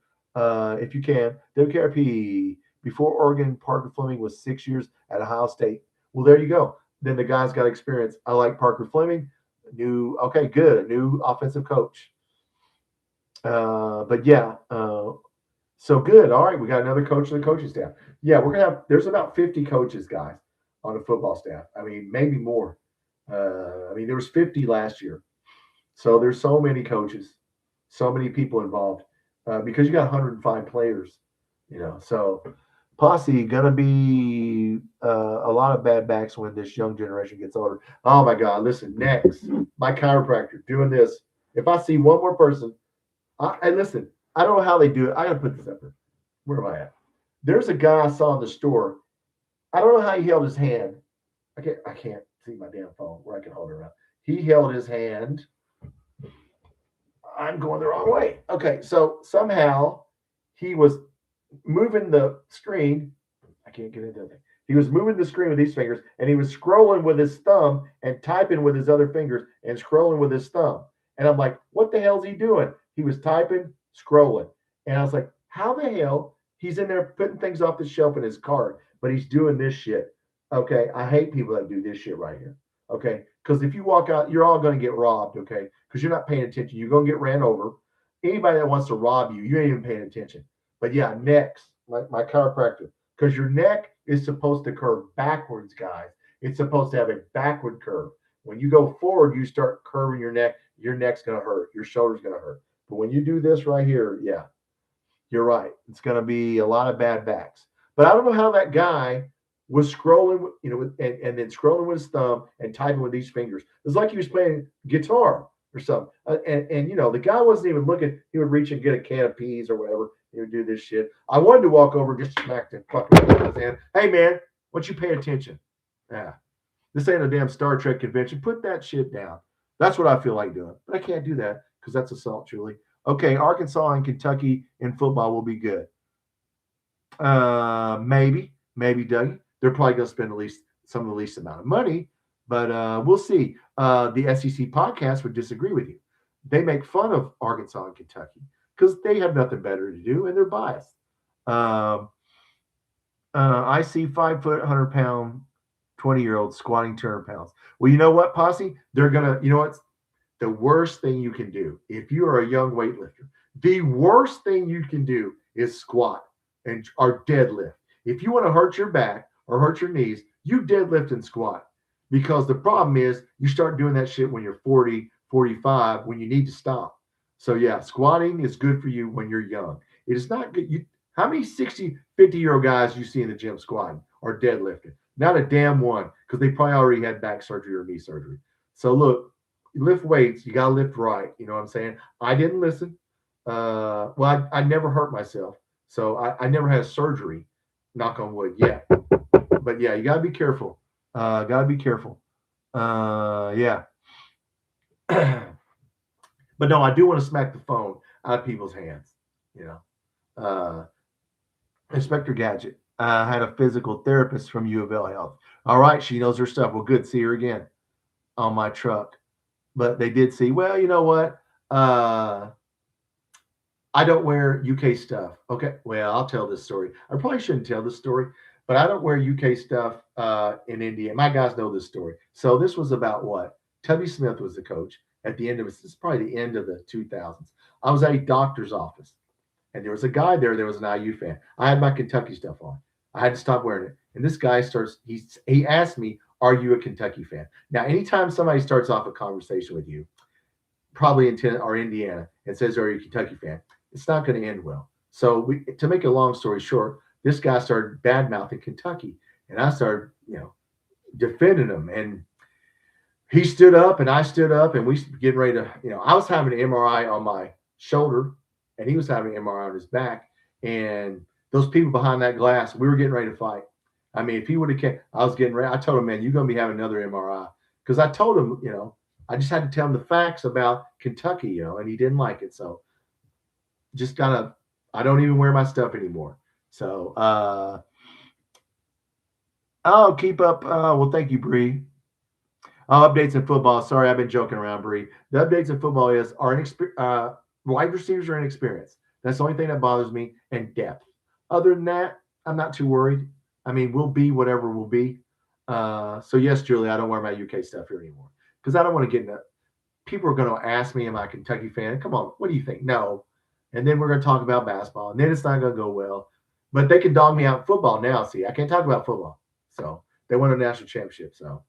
Speaker 1: if you can. WKRP, before Oregon, Parker Fleming was 6 years at Ohio State. Well, there you go. Then the guy's got experience. I like Parker Fleming. Okay, good. A new offensive coach. But yeah, so good. All right, we got another coach on the coaching staff. Yeah, there's about 50 coaches, guys, on the football staff. I mean, maybe more. There was 50 last year. So there's so many coaches, so many people involved because you got 105 players, So Posse gonna be a lot of bad backs when this young generation gets older. Oh my God! Listen, next, my chiropractor doing this. If I see one more person, and listen, I don't know how they do it. I gotta put this up here. Where am I at? There's a guy I saw in the store. I don't know how he held his hand. I can't see my damn phone where I can hold it around. He held his hand. I'm going the wrong way. Okay, so somehow he was moving the screen. I can't get into it. He was moving the screen with these fingers, and he was scrolling with his thumb and typing with his other fingers and scrolling with his thumb. And I'm like, what the hell's he doing? He was typing, scrolling. And I was like, how the hell? He's in there putting things off the shelf in his cart, but he's doing this shit. Okay, I hate people that do this shit right here. Okay, because if you walk out, you're all going to get robbed. Okay, because you're not paying attention. You're going to get ran over. Anybody that wants to rob you, you ain't even paying attention. But yeah, next, my chiropractor, because your neck is supposed to curve backwards, guys. It's supposed to have a backward curve. When you go forward, you start curving your neck. Your neck's going to hurt. Your shoulder's going to hurt. But when you do this right here, yeah, you're right. It's going to be a lot of bad backs. But I don't know how that guy was scrolling, and then scrolling with his thumb and typing with these fingers. It's like he was playing guitar or something. And the guy wasn't even looking. He would reach and get a can of peas or whatever. He would do this shit. I wanted to walk over and just smack the fucking out of his hand. Hey, man, why don't you pay attention? Yeah. This ain't a damn Star Trek convention. Put that shit down. That's what I feel like doing. But I can't do that because that's assault, Julie. Okay, Arkansas and Kentucky in football will be good. Maybe, Dougie. They're probably going to spend at least some of the least amount of money, but we'll see. The SEC podcast would disagree with you. They make fun of Arkansas and Kentucky because they have nothing better to do and they're biased. I see 5 foot, 100-pound, 20-year-old squatting 200 pounds. Well, you know what, Posse? They're going to, you know what's the worst thing you can do if you are a young weightlifter? The worst thing you can do is squat or deadlift. If you want to hurt your back or hurt your knees, you deadlift and squat. Because the problem is you start doing that shit when you're 40, 45, when you need to stop. So yeah, squatting is good for you when you're young. It is not good. How many 60, 50-year-old guys you see in the gym squatting or deadlifting? Not a damn one, because they probably already had back surgery or knee surgery. So look, you lift weights, you got to lift right. You know what I'm saying? I didn't listen. I never hurt myself. So I never had surgery, knock on wood, yet. But yeah, you got to be careful. Yeah. But no, I do want to smack the phone out of people's hands. You know, Inspector Gadget had a physical therapist from U of L Health. All right, she knows her stuff. Well, good. See her again on my truck. But they did see, well, you know what? I don't wear UK stuff. Okay, well, I'll tell this story. I probably shouldn't tell this story, but I don't wear UK stuff in India. My guys know this story. So this was about what? Tubby Smith was the coach at the end of this is probably the end of the 2000s. I was at a doctor's office, and there was a guy there that was an IU fan. I had my Kentucky stuff on. I had to stop wearing it. And this guy he asked me, are you a Kentucky fan? Now, anytime somebody starts off a conversation with you, probably in Indiana, and says, are you a Kentucky fan? It's not going to end well. So to make a long story short, this guy started bad-mouthing Kentucky, and I started, defending him. And he stood up, and I stood up, and we getting ready to, I was having an MRI on my shoulder, and he was having an MRI on his back. And those people behind that glass, we were getting ready to fight. I mean, if he would have came, I was getting ready. I told him, man, you're going to be having another MRI. Because I told him, I just had to tell him the facts about Kentucky, and he didn't like it. So just I don't even wear my stuff anymore. So, keep up. Well, thank you, Bree. Updates in football. Sorry, I've been joking around, Bree. The updates in football wide receivers are inexperienced. That's the only thing that bothers me, and depth. Other than that, I'm not too worried. I mean, we'll be whatever we'll be. So yes, Julie, I don't wear my UK stuff here anymore because I don't want to get into. People are going to ask me, am I a Kentucky fan? Come on, what do you think? No. And then we're going to talk about basketball, and then it's not going to go well. But they can dog me out in football now. See, I can't talk about football. So they won a national championship. So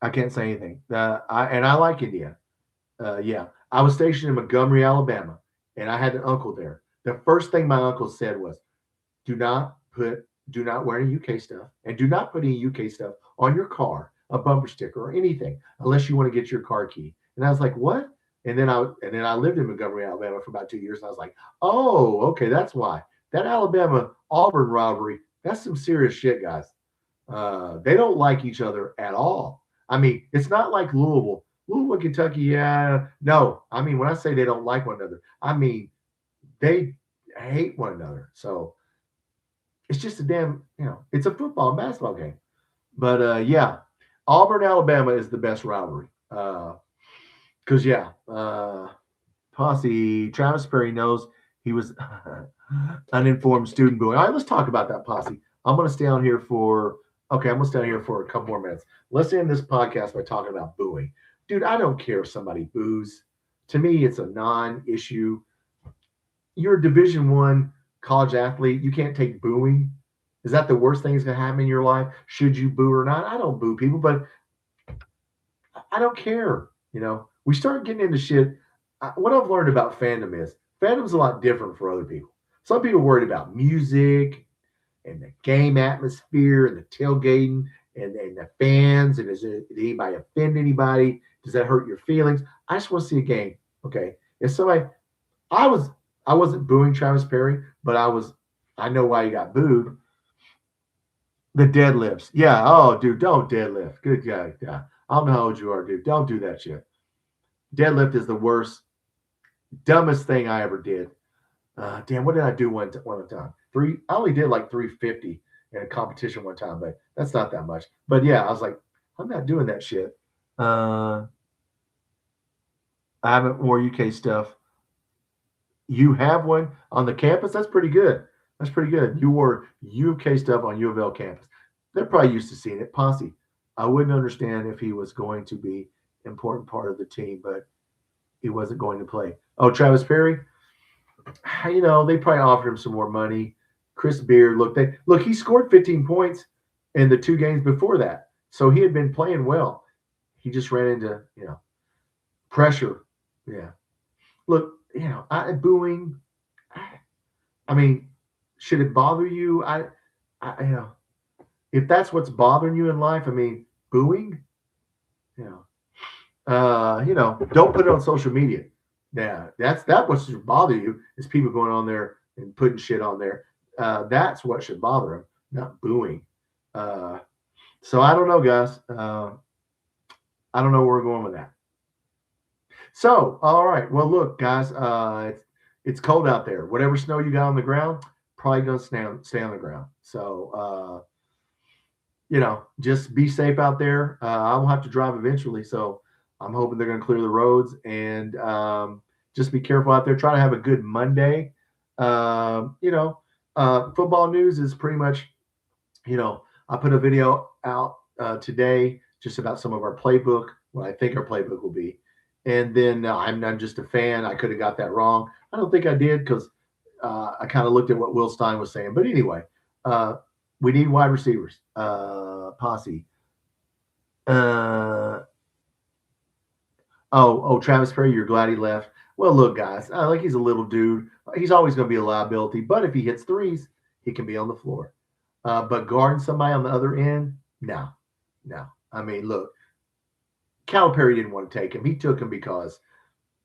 Speaker 1: I can't say anything. I like India. Yeah, I was stationed in Montgomery, Alabama, and I had an uncle there. The first thing my uncle said was, do not wear any UK stuff, and do not put any UK stuff on your car, a bumper sticker or anything, unless you want to get your car key. And I was like, what? And then I lived in Montgomery, Alabama for about 2 years. And I was like, oh, okay, that's why. That Alabama-Auburn rivalry, that's some serious shit, guys. They don't like each other at all. I mean, it's not like Louisville. Louisville, Kentucky, yeah. No, I mean, when I say they don't like one another, I mean, they hate one another. So it's just a damn, it's a football and basketball game. But, yeah, Auburn, Alabama is the best rivalry. Because, Posse, Travis Perry knows he was uninformed student bullying. All right, let's talk about that, Posse. I'm going to stay on here for a couple more minutes. Let's end this podcast by talking about booing. Dude, I don't care if somebody boos. To me, it's a non-issue. You're a Division I college athlete. You can't take booing. Is that the worst thing that's going to happen in your life? Should you boo or not? I don't boo people, but I don't care. We start getting into shit. What I've learned about fandom's a lot different for other people. Some people are worried about music and the game atmosphere and the tailgating and the fans. And did anybody offend anybody? Does that hurt your feelings? I just want to see a game. Okay. If somebody, I wasn't booing Travis Perry, but I know why he got booed. The deadlifts. Yeah. Oh, dude, don't deadlift. Good guy. Yeah. I don't know how old you are, dude. Don't do that shit. Deadlift is the worst, dumbest thing I ever did. Damn, what did I do one time? I only did like 350 in a competition one time, but that's not that much. But yeah, I was like, I'm not doing that shit. I haven't more UK stuff. You have one on the campus? That's pretty good. That's pretty good. You wore UK stuff on U of L campus. They're probably used to seeing it. Posse. I wouldn't understand if he was going to be an important part of the team, but he wasn't going to play. Oh, Travis Perry. They probably offered him some more money. Chris Beard, look, he scored 15 points in the 2 games before that. So he had been playing well. He just ran into, pressure. Yeah. Look, booing. I mean, should it bother you? If that's what's bothering you in life, I mean, booing, don't put it on social media. Yeah, that what should bother you is people going on there and putting shit on there. That's what should bother them, not booing. So I don't know, guys. I don't know where we're going with that. So, all right. Well, look, guys, it's cold out there. Whatever snow you got on the ground, probably going to stay on the ground. So, just be safe out there. I will have to drive eventually, so I'm hoping they're going to clear the roads and just be careful out there. Try to have a good Monday. Football news is pretty much, I put a video out today just about some of our playbook, what I think our playbook will be. And then I'm just a fan. I could have got that wrong. I don't think I did because I kind of looked at what Will Stein was saying. But anyway, we need wide receivers. Posse. Travis Perry, you're glad he left. Well, look, guys, he's a little dude. He's always going to be a liability. But if he hits threes, he can be on the floor. But guarding somebody on the other end, no. I mean, look, Calipari didn't want to take him. He took him because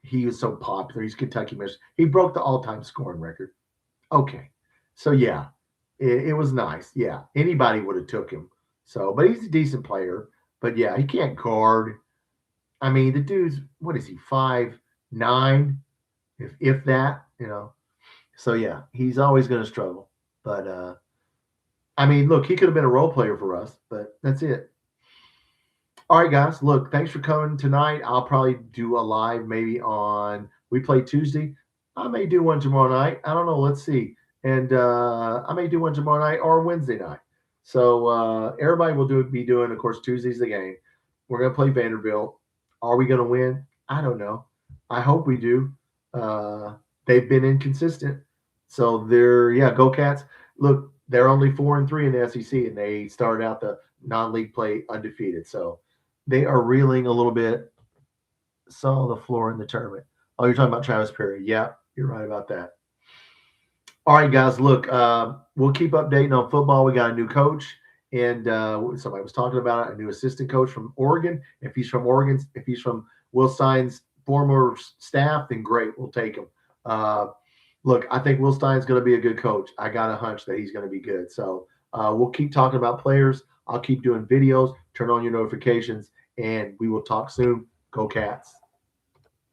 Speaker 1: he was so popular. He's Kentucky Michigan. He broke the all-time scoring record. Okay. So, yeah, it was nice. Yeah, anybody would have took him. So, but he's a decent player. But, yeah, he can't guard. I mean, the dude's, what is he, 5'9", if that, So, yeah, he's always going to struggle. But, I mean, look, he could have been a role player for us, but that's it. All right, guys, look, thanks for coming tonight. I'll probably do a live maybe we play Tuesday. I may do one tomorrow night. I don't know. Let's see. And I may do one tomorrow night or Wednesday night. So everybody will be doing, of course, Tuesday's the game. We're going to play Vanderbilt. Are we going to win? I don't know. I hope we do. They've been inconsistent. So go Cats. Look, they're only 4-3 in the SEC, and they started out the non-league play undefeated. So they are reeling a little bit. Saw the floor in the tournament. Oh, you're talking about Travis Perry. Yeah, you're right about that. All right, guys, look, we'll keep updating on football. We got a new coach, and somebody was talking about it, a new assistant coach from Oregon. If he's from Oregon, if he's from Will Stein's former staff, then great, we'll take him. Look, I think Will Stein's going to be a good coach. I got a hunch that he's going to be good. So we'll keep talking about players. I'll keep doing videos. Turn on your notifications, and we will talk soon. Go Cats.